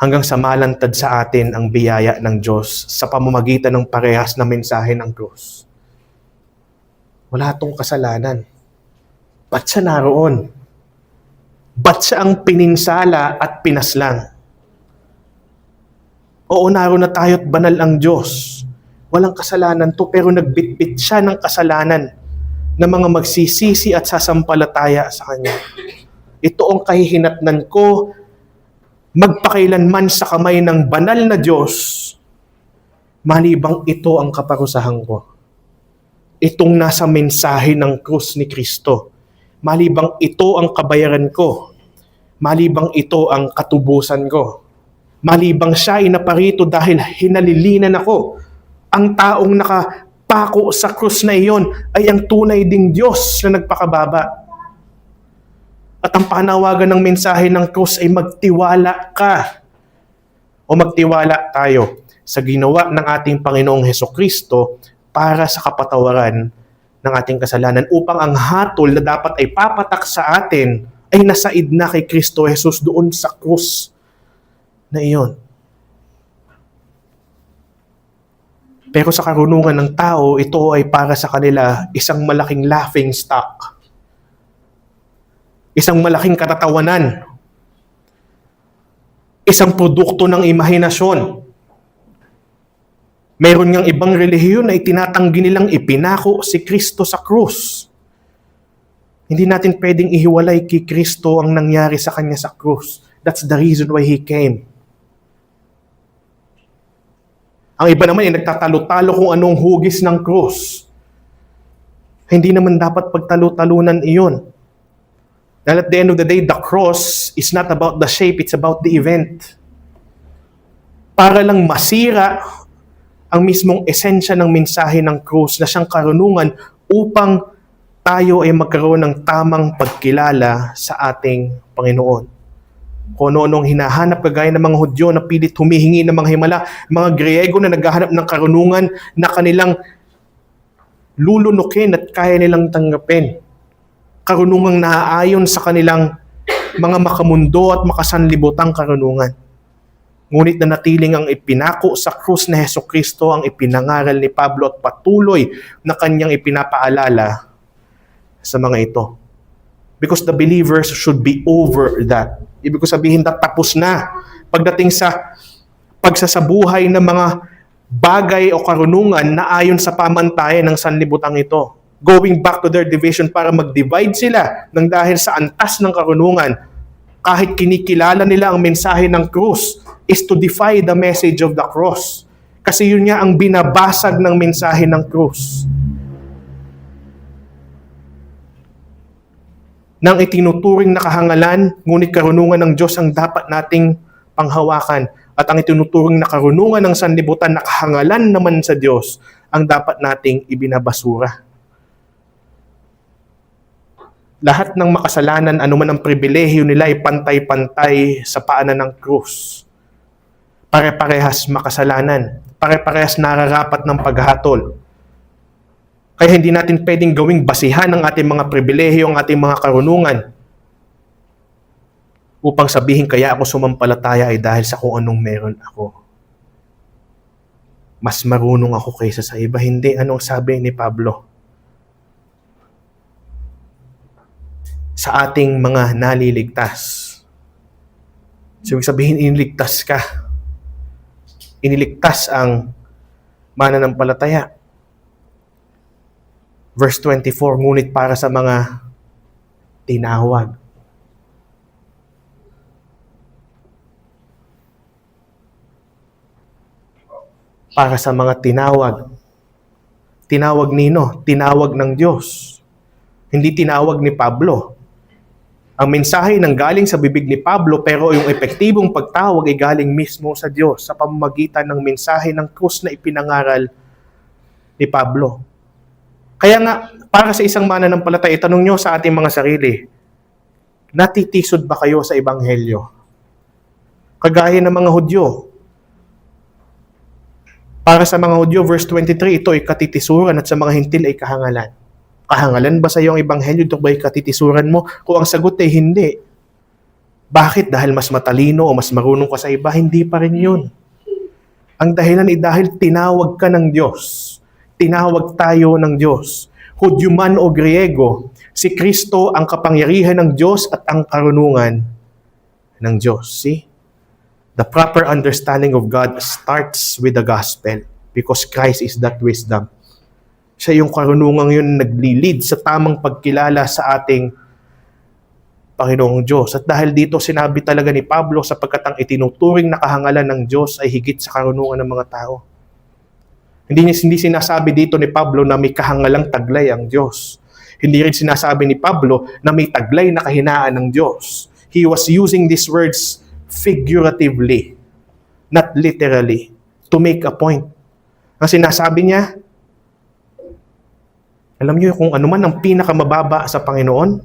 Hanggang sa malantad sa atin ang biyaya ng Diyos sa pamamagitan ng parehas na mensahe ng krus. Wala tong kasalanan. Ba't siya naroon? Ba't siya ang pininsala at pinaslang? Oo, naroon na tayo't banal ang Diyos. Walang kasalanan to, pero nagbitbit siya ng kasalanan ng mga magsisisi at sasampalataya sa Kanya. Ito ang kahihinatnan ko, magpakailanman sa kamay ng banal na Diyos, malibang ito ang kaparusahan ko. Itong nasa mensahe ng krus ni Kristo. Malibang ito ang kabayaran ko. Malibang ito ang katubusan ko. Malibang siya inaparito dahil hinalilinan ako. Ang taong nakapako sa krus na iyon ay ang tunay ding Diyos na nagpakababa. At ang panawagan ng mensahe ng krus ay magtiwala ka o magtiwala tayo sa ginawa ng ating Panginoong Hesukristo para sa kapatawaran ng ating kasalanan upang ang hatol na dapat ay papatak sa atin ay nasaid na kay Kristo Jesus doon sa krus na iyon. Pero sa karunungan ng tao, ito ay para sa kanila isang malaking laughing stock. Isang malaking katatawanan. Isang produkto ng imahinasyon. Meron ngang ibang relihiyon na itinatanggi nilang ipinako si Kristo sa krus. Hindi natin pwedeng ihiwalay kay Kristo ang nangyari sa Kanya sa krus. That's the reason why He came. Ang iba naman ay nagtatalo-talo kung anong hugis ng krus. Hindi naman dapat pagtalo-talunan iyon. Dahil at the end of the day, the cross is not about the shape, it's about the event. Para lang masira ang mismong esensya ng mensahe ng krus na siyang karunungan upang tayo ay magkaroon ng tamang pagkilala sa ating Panginoon. Kung ano-anong hinahanap kagaya ng mga Hudyo na pilit humihingi ng mga himala, mga Griego na naghahanap ng karunungan na kanilang lulunukin at kaya nilang tanggapin. Karunungang naaayon sa kanilang mga makamundo at makasanlibutang karunungan. Ngunit na natiling ang ipinako sa krus na Hesukristo ang ipinangaral ni Pablo at patuloy na kanyang ipinapaalala sa mga ito. Because the believers should be over that. Ibig ko sabihin na tapos na. Pagdating sa pagsasabuhay ng mga bagay o karunungan na ayon sa pamantayan ng sanlibutang ito. Going back to their division para mag-divide sila ng dahil sa antas ng karunungan. Kahit kinikilala nila ang mensahe ng krus, is to defy the message of the cross. Kasi yun nga ang binabasag ng mensahe ng krus. Nang itinuturing na kahangalan, ngunit karunungan ng Diyos ang dapat nating panghawakan. At ang itinuturing na karunungan ng sanlibutan na kahangalan naman sa Diyos ang dapat nating ibinabasura. Lahat ng makasalanan, anuman ang pribilehyo nila ay pantay-pantay sa paanan ng krus. Pare-parehas makasalanan. Pare-parehas nararapat ng paghatol. Kaya hindi natin pwedeng gawing basihan ang ating mga pribilehyo, ang ating mga karunungan upang sabihin kaya ako sumampalataya ay dahil sa kung anong meron ako. Mas marunong ako kaysa sa iba. Hindi. Anong sabi ni Pablo? Sa ating mga naliligtas. So, ibig sabihin, iniligtas ka. Iniligtas ang mananampalataya. Verse 24, ngunit para sa mga tinawag. Para sa mga tinawag. Tinawag nino? Tinawag ng Diyos. Hindi tinawag ni Pablo. Ang mensahe nang galing sa bibig ni Pablo, pero yung epektibong pagtawag ay galing mismo sa Diyos sa pamamagitan ng mensahe ng krus na ipinangaral ni Pablo. Kaya nga, para sa isang mananampalataya, itanong nyo sa ating mga sarili, natitisod ba kayo sa Ebanghelyo? Kagaya ng mga Hudyo. Para sa mga Hudyo, verse 23, ito ay katitisuran at sa mga Hintil ay kahangalan. Kahangalan ba sa iyong Ebanghelyo? Ito ba ay katitisuran mo? Kung ang sagot ay hindi. Bakit? Dahil mas matalino o mas marunong ka sa iba? Hindi pa rin yun. Ang dahilan ay dahil tinawag ka ng Diyos. Tinawag tayo ng Diyos. Hudyo man o Griego, si Kristo ang kapangyarihan ng Diyos at ang karunungan ng Diyos. See? The proper understanding of God starts with the gospel because Christ is that wisdom. Siya yung karunungan yun nagli-lead sa tamang pagkilala sa ating Panginoong Diyos. At dahil dito sinabi talaga ni Pablo sapagkat ang itinuturing na kahangalan ng Diyos ay higit sa karunungan ng mga tao. Hindi sinasabi dito ni Pablo na may kahangalang taglay ang Diyos. Hindi rin sinasabi ni Pablo na may taglay na kahinaan ng Diyos. He was using these words figuratively, not literally, to make a point. Ang sinasabi niya, alam niyo kung ano man ang pinakamababa sa Panginoon,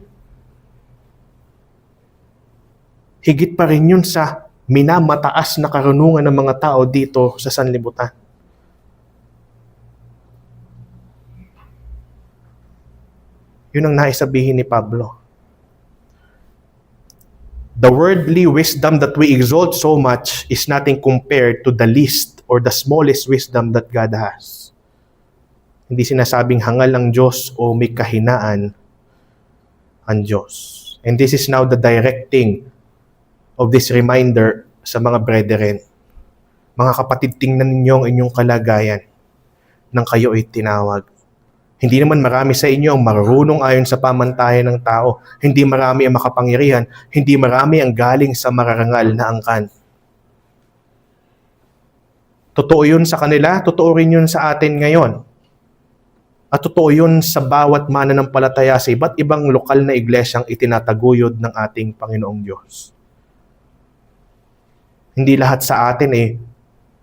higit pa rin yun sa minamataas na karunungan ng mga tao dito sa sanlibutan. Yun ang naisabihin ni Pablo. The worldly wisdom that we exalt so much is nothing compared to the least or the smallest wisdom that God has. Hindi sinasabing hangal ang Diyos o may kahinaan ang Diyos. And this is now the directing of this reminder sa mga brethren. Mga kapatid, tingnan ninyo ang inyong kalagayan nang kayo ay tinawag. Hindi naman marami sa inyo ang marunong ayon sa pamantayan ng tao. Hindi marami ang makapangyarihan. Hindi marami ang galing sa mararangal na angkan. Totoo yun sa kanila, totoo rin yun sa atin ngayon. At totoo yun sa bawat mananampalataya sa iba't ibang lokal na iglesyang itinataguyod ng ating Panginoong Diyos. Hindi lahat sa atin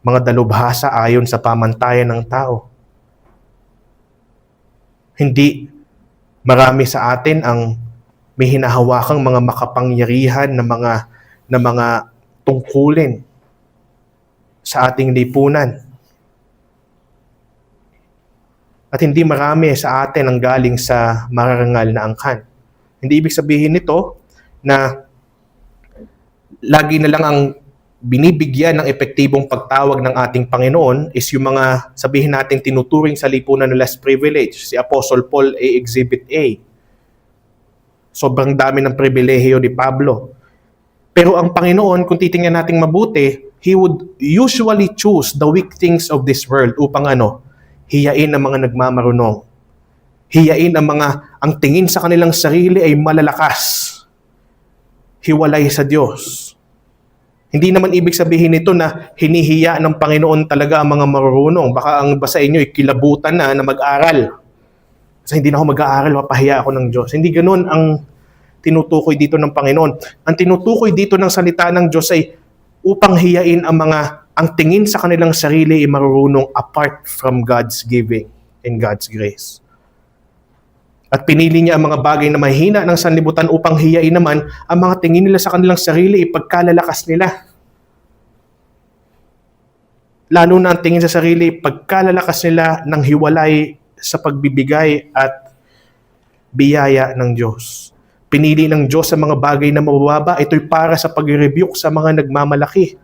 mga dalubhasa ayon sa pamantayan ng tao. Hindi marami sa atin ang may hinahawakang mga makapangyarihan na mga tungkulin sa ating lipunan. At hindi marami sa atin ang galing sa mararangal na angkan. Hindi ibig sabihin nito na lagi na lang ang binibigyan ng epektibong pagtawag ng ating Panginoon is yung mga, sabihin natin, tinuturing sa lipunan ng less privilege. Si Apostle Paul ay Exhibit A. Sobrang dami ng pribilehiyo ni Pablo. Pero ang Panginoon, kung titingnan natin mabuti, He would usually choose the weak things of this world upang hiyain ang mga nagmamarunong. Hiyain ang tingin sa kanilang sarili ay malalakas. Hiwalay sa Diyos. Hindi naman ibig sabihin nito na hinihiya ng Panginoon talaga ang mga marunong. Baka ang basa inyo ay kilabutan na mag-aral. Kasi hindi na ako mag-aaral, mapahiya ako ng Diyos. Hindi ganoon ang tinutukoy dito ng Panginoon. Ang tinutukoy dito ng salita ng Diyos ay upang hiyain ang tingin sa kanilang sarili ay marurunong apart from God's giving and God's grace. At pinili niya ang mga bagay na mahina ng sanlibutan upang hiyain naman ang mga tingin nila sa kanilang sarili, ipagkalalakas nila. Lalo na ang tingin sa sarili, pagkalalakas nila ng hiwalay sa pagbibigay at biyaya ng Diyos. Pinili ng Diyos ang mga bagay na mabababa. Ito'y para sa pag-rebuke sa mga nagmamalaki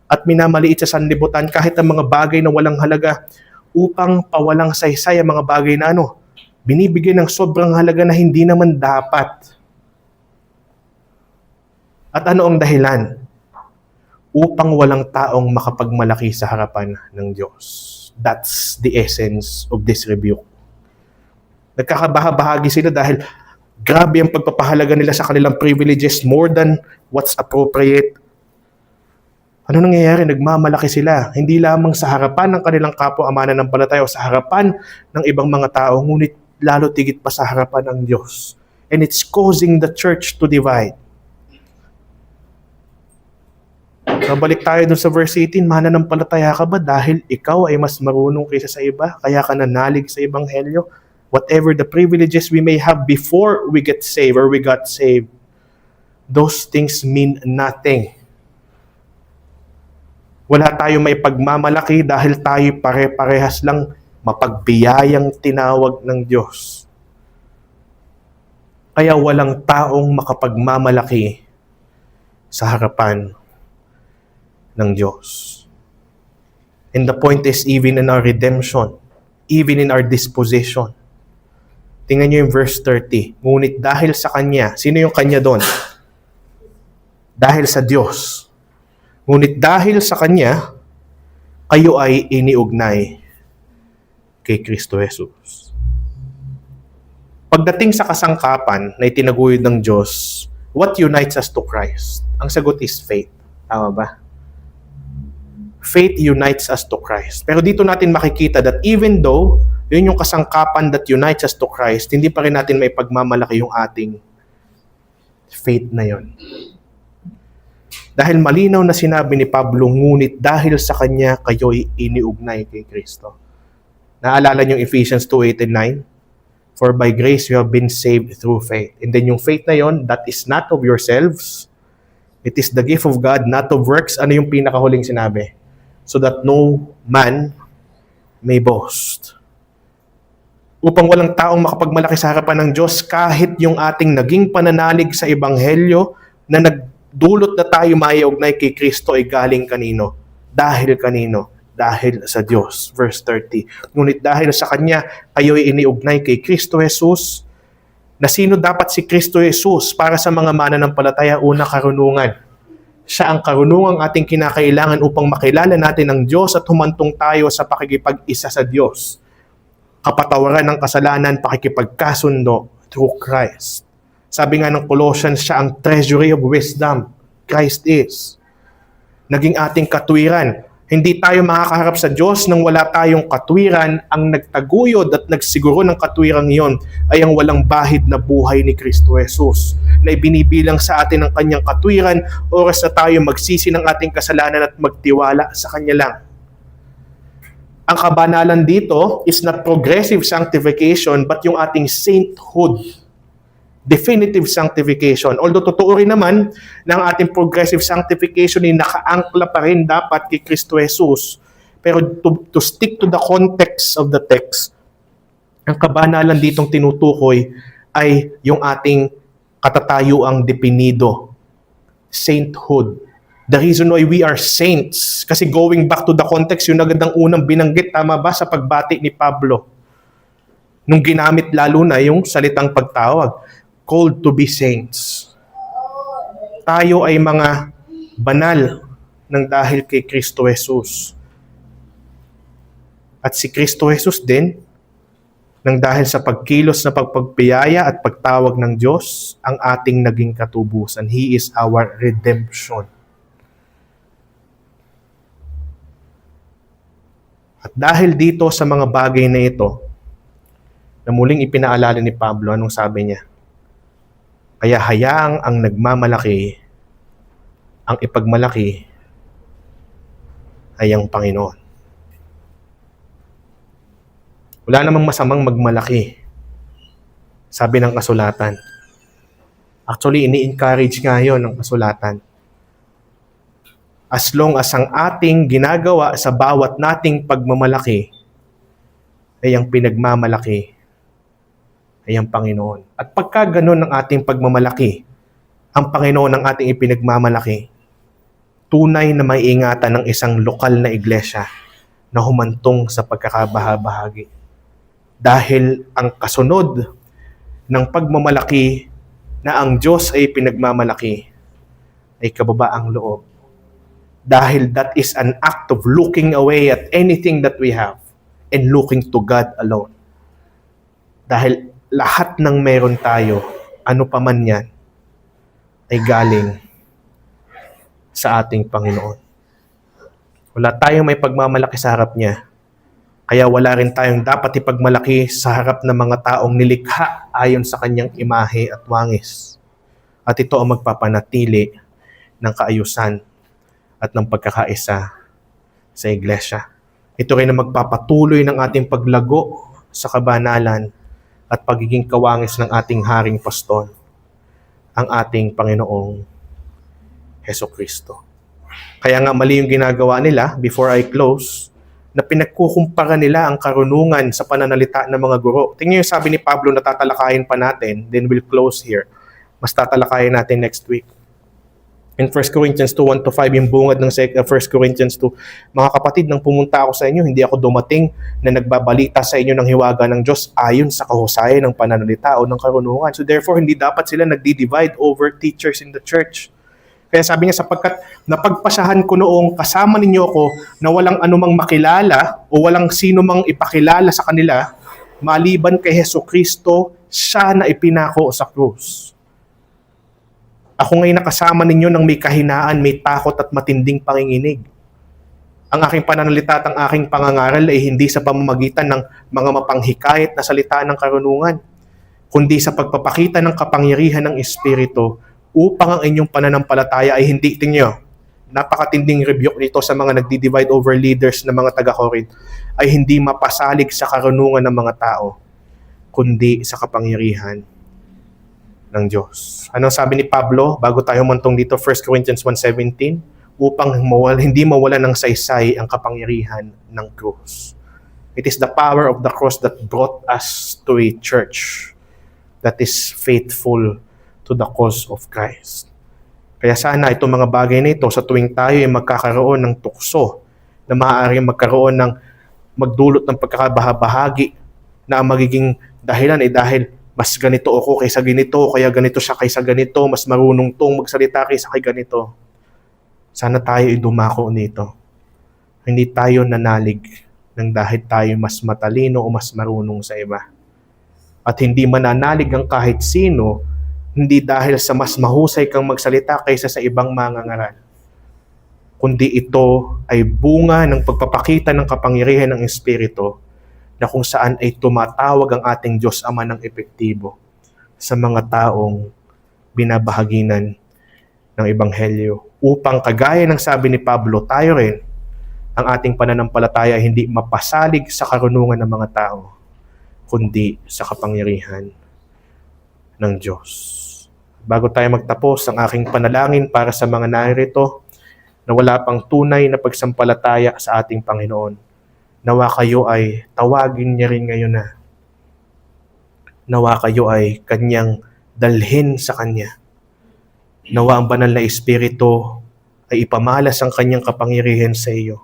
at minamaliit sa sanlibutan kahit ang mga bagay na walang halaga upang pawalang saysay ang mga bagay na binibigay ng sobrang halaga na hindi naman dapat. At ano ang dahilan? Upang walang taong makapagmalaki sa harapan ng Diyos. That's the essence of this rebuke. Nagkakabahabahagi sila dahil grabe ang pagpapahalaga nila sa kanilang privileges more than what's appropriate. Ano nangyayari? Nagmamalaki sila. Hindi lamang sa harapan ng kanilang kapwa mananampalataya o sa harapan ng ibang mga tao, ngunit lalo tigit pa sa harapan ng Diyos. And it's causing the church to divide. Babalik tayo dun sa verse 18, mananampalataya ka ba dahil ikaw ay mas marunong kaysa sa iba? Kaya ka nanalig sa Ebanghelyo? Whatever the privileges we may have before we get saved or we got saved, those things mean nothing. Wala tayong may pagmamalaki dahil tayo pare-parehas lang mapagbiyayang tinawag ng Diyos. Kaya walang taong makapagmamalaki sa harapan ng Diyos. And the point is, even in our redemption, even in our disposition. Tingnan nyo yung verse 30. Ngunit dahil sa Kanya, sino yung Kanya doon? Dahil sa Diyos. Ngunit dahil sa Kanya, kayo ay iniugnay kay Kristo Jesus. Pagdating sa kasangkapan na itinaguyod ng Diyos, what unites us to Christ? Ang sagot is faith. Tama ba? Faith unites us to Christ. Pero dito natin makikita that even though yun yung kasangkapan that unites us to Christ, hindi pa rin natin may pagmamalaki yung ating faith na yun. Dahil malinaw na sinabi ni Pablo, ngunit dahil sa Kanya kayo'y iniugnay kay Kristo. Naalala niyo Ephesians 2:8 and 9? For by grace you have been saved through faith. And then yung faith na yon, that is not of yourselves. It is the gift of God, not of works. Ano yung pinakahuling sinabi? So that no man may boast. Upang walang taong makapagmalaki sa harapan ng Diyos, kahit yung ating naging pananalig sa Ebanghelyo na nagdulot na tayo maiugnay kay Kristo ay galing kanino? Dahil kanino? Dahil sa Diyos. Verse 30. Ngunit dahil sa Kanya, kayo'y iniugnay kay Kristo Jesus. Na sino dapat si Kristo Jesus para sa mga mananampalataya? Una, karunungan. Siya ang karunungang ating kinakailangan upang makilala natin ang Diyos at humantong tayo sa pakikipag-isa sa Diyos. Kapatawaran ng kasalanan, pakikipagkasundo through Christ. Sabi nga ng Colossians, siya ang treasury of wisdom. Christ is. Naging ating katwiran. Hindi tayo makakaharap sa Diyos nang wala tayong katwiran. Ang nagtaguyod at nagsiguro ng katwirang iyon ay ang walang bahid na buhay ni Kristo Jesus, na ibinibilang sa atin ang Kanyang katwiran oras na tayo magsisi ng ating kasalanan at magtiwala sa Kanya lang. Ang kabanalan dito is not progressive sanctification but yung ating sainthood. Definitive sanctification. Although totoo rin naman na ang ating progressive sanctification ay nakaangkla pa rin dapat kay Kristo Jesus. Pero to stick to the context of the text, ang kabanalan ditong tinutukoy ay yung ating katatayuang definido. Sainthood. The reason why we are saints, kasi going back to the context, yung agad ang unang binanggit, tama ba, sa pagbati ni Pablo? Nung ginamit lalo na yung salitang pagtawag. Called to be saints. Tayo ay mga banal ng dahil kay Kristo Jesus. At si Kristo Jesus din, nang dahil sa pagkilos na pagpagpiyaya at pagtawag ng Diyos, ang ating naging katubusan. He is our redemption. At dahil dito sa mga bagay na ito, na muling ipinaalala ni Pablo, anong sabi niya? Kaya hayaang ang nagmamalaki, ang ipagmalaki ay ang Panginoon. Wala namang masamang magmalaki. Sabi ng kasulatan. Actually, ini-encourage nga yun ng kasulatan. As long as ang ating ginagawa sa bawat nating pagmamalaki ay ang pinagmamalaki ay ang Panginoon. At pagka ganun ang ating pagmamalaki, ang Panginoon ang ating ipinagmamalaki, tunay na maiingatan ng isang lokal na iglesia na humantong sa pagkakabahabahagi. Dahil ang kasunod ng pagmamalaki na ang Diyos ay pinagmamalaki ay kababaang loob. Dahil that is an act of looking away at anything that we have and looking to God alone. Dahil lahat ng meron tayo, ano pa man yan, ay galing sa ating Panginoon. Wala tayong may pagmamalaki sa harap niya. Kaya wala rin tayong dapat ipagmalaki sa harap ng mga taong nilikha ayon sa kanyang imahe at wangis. At ito ang magpapanatili ng kaayusan at ng pagkakaisa sa iglesia. Ito rin ang magpapatuloy ng ating paglago sa kabanalan at pagiging kawangis ng ating Haring Pastor, ang ating Panginoong Hesukristo. Kaya nga mali yung ginagawa nila, before I close, na pinagkukumpara nila ang karunungan sa pananalita ng mga guro. Tingnan yung sabi ni Pablo na tatalakayin pa natin, then we'll close here. Mas tatalakayin natin next week. In 1 Corinthians 2, 1-5, yung bungad ng 1 Corinthians 2, mga kapatid, nang pumunta ako sa inyo, hindi ako dumating na nagbabalita sa inyo ng hiwaga ng Diyos ayon sa kahusayan ng pananalita o ng karunungan. So therefore, hindi dapat sila nagdi-divide over teachers in the church. Kaya sabi niya, sapagkat napagpasahan ko noong kasama ninyo ako na walang anumang makilala o walang sino mang ipakilala sa kanila, maliban kay Hesukristo, siya na ipinako sa krus. Ako ngayon nakasama ninyo ng may kahinaan, may takot at matinding panginginig. Ang aking pananalita at ang aking pangangaral ay hindi sa pamamagitan ng mga mapanghikayat na salita ng karunungan, kundi sa pagpapakita ng kapangyarihan ng Espiritu upang ang inyong pananampalataya ay hindi, tingnan, napakatinding rebuke nito sa mga nagdi-divide over leaders na mga taga-Corinth, ay hindi mapasalig sa karunungan ng mga tao, kundi sa kapangyarihan ng Diyos. Ano sabi ni Pablo bago tayo humantong dito, 1 Corinthians 1:17, upang hindi mawala ng saysay ang kapangyarihan ng krus. It is the power of the cross that brought us to a church that is faithful to the cause of Christ. Kaya sana itong mga bagay na ito sa tuwing tayo ay magkakaroon ng tukso na maaaring magkaroon ng magdulot ng pagkakabahabahagi na ang magiging dahilan ay dahil mas ganito ako kaysa ganito, kaya ganito siya kaysa ganito, mas marunong tong magsalita kaysa kay ganito. Sana tayo ay dumako nito. Hindi tayo nanalig ng dahil tayo mas matalino o mas marunong sa iba. At hindi mananalig ang kahit sino, hindi dahil sa mas mahusay kang magsalita kaysa sa ibang mangangaral, kundi ito ay bunga ng pagpapakita ng kapangyarihan ng Espiritu na kung saan ay tumatawag ang ating Diyos Ama ng epektibo sa mga taong binabahaginan ng Ebanghelyo. Upang kagaya ng sabi ni Pablo, tayo rin, ang ating pananampalataya hindi mapasalig sa karunungan ng mga tao, kundi sa kapangyarihan ng Diyos. Bago tayo magtapos, ang aking panalangin para sa mga narito na wala pang tunay na pagsampalataya sa ating Panginoon. Nawa kayo ay tawagin niya rin ngayon na. Nawa kayo ay kanyang dalhin sa kanya. Nawa ang banal na Espiritu ay ipamalas ang kanyang kapangyarihan sa iyo.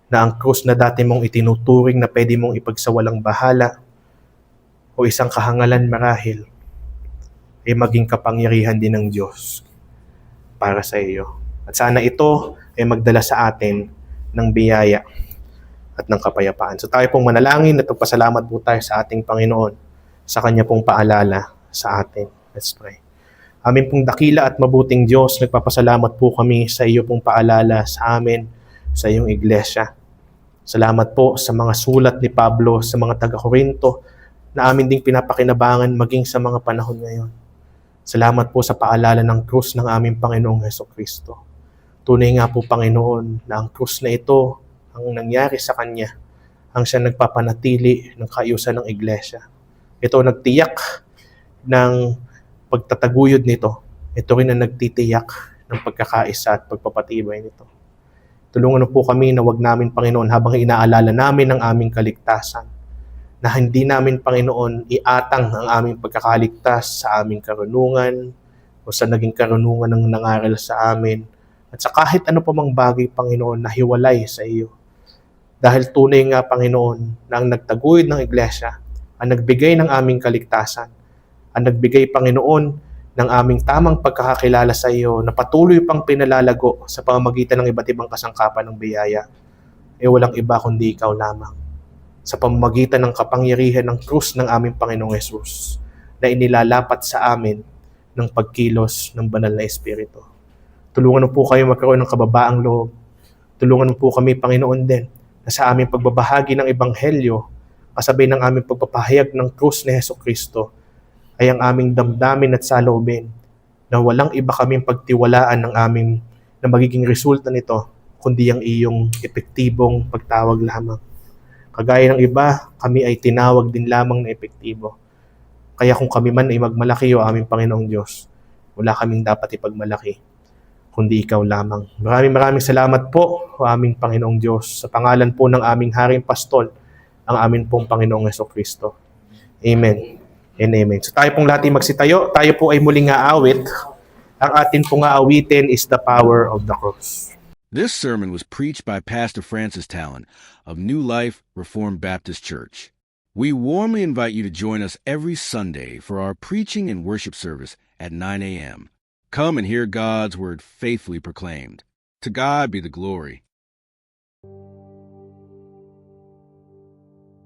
Na ang krus na dati mong itinuturing na pwede mong ipagsawalang bahala o isang kahangalan marahil, ay maging kapangyarihan din ng Diyos para sa iyo. At sana ito ay magdala sa atin ng biyaya at ng kapayapaan. So tayo pong manalangin at magpasalamat po tayo sa ating Panginoon sa kanya pong paalala sa atin. Let's pray. Amin pong dakila at mabuting Diyos, nagpapasalamat po kami sa iyo pong paalala sa amin, sa iyong iglesia. Salamat po sa mga sulat ni Pablo sa mga taga-Korinto na amin ding pinapakinabangan maging sa mga panahon ngayon. Salamat po sa paalala ng krus ng aming Panginoong Hesukristo. Tunay nga po, Panginoon, na ang krus na ito, ang nangyari sa Kanya, ang siya nagpapanatili ng kaayusan ng iglesia. Ito ang nagtiyak ng pagtataguyod nito. Ito rin ang nagtitiyak ng pagkakaisa at pagpapatibay nito. Tulungan mo po kami na wag namin, Panginoon, habang inaalala namin ang aming kaligtasan, na hindi namin, Panginoon, iatang ang aming pagkakaligtas sa aming karunungan o sa naging karunungan ng nangaral sa amin at sa kahit ano pa mang bagay, Panginoon, na hiwalay sa iyo. Dahil tunay nga, Panginoon, na ang nagtaguyod ng Iglesia, ang nagbigay ng aming kaligtasan, ang nagbigay, Panginoon, ng aming tamang pagkakakilala sa iyo na patuloy pang pinalalago sa pamamagitan ng iba't ibang kasangkapan ng biyaya, walang iba kundi ikaw lamang. Sa pamamagitan ng kapangyarihan ng krus ng aming Panginoong Hesus na inilalapat sa amin ng pagkilos ng banal na Espiritu. Tulungan mo po kayo magkaroon ng kababaang loob. Tulungan mo po kami, Panginoon, din na sa aming pagbabahagi ng Ebanghelyo, kasabay ng aming pagpapahayag ng krus ni Hesukristo, ay ang aming damdamin at saloobin na walang iba kaming pagtiwalaan ng aming na magiging resulta nito, kundi ang iyong epektibong pagtawag lamang. Kagaya ng iba, kami ay tinawag din lamang na epektibo. Kaya kung kami man ay magmalaki o aming Panginoong Diyos, wala kaming dapat ipagmalaki, kundi ikaw lamang. Maraming salamat po, o aming Panginoong Diyos, sa pangalan po ng aming Haring Pastol, ang amin pong Panginoong Hesukristo. Amen and amen. So tayo pong lahat magsitayo, tayo po ay muling aawit. Ang atin pong aawitin is The Power of the Cross. This sermon was preached by Pastor Francis Talon of New Life Reformed Baptist Church. We warmly invite you to join us every Sunday for our preaching and worship service at 9 a.m. Come and hear God's word faithfully proclaimed. To God be the glory.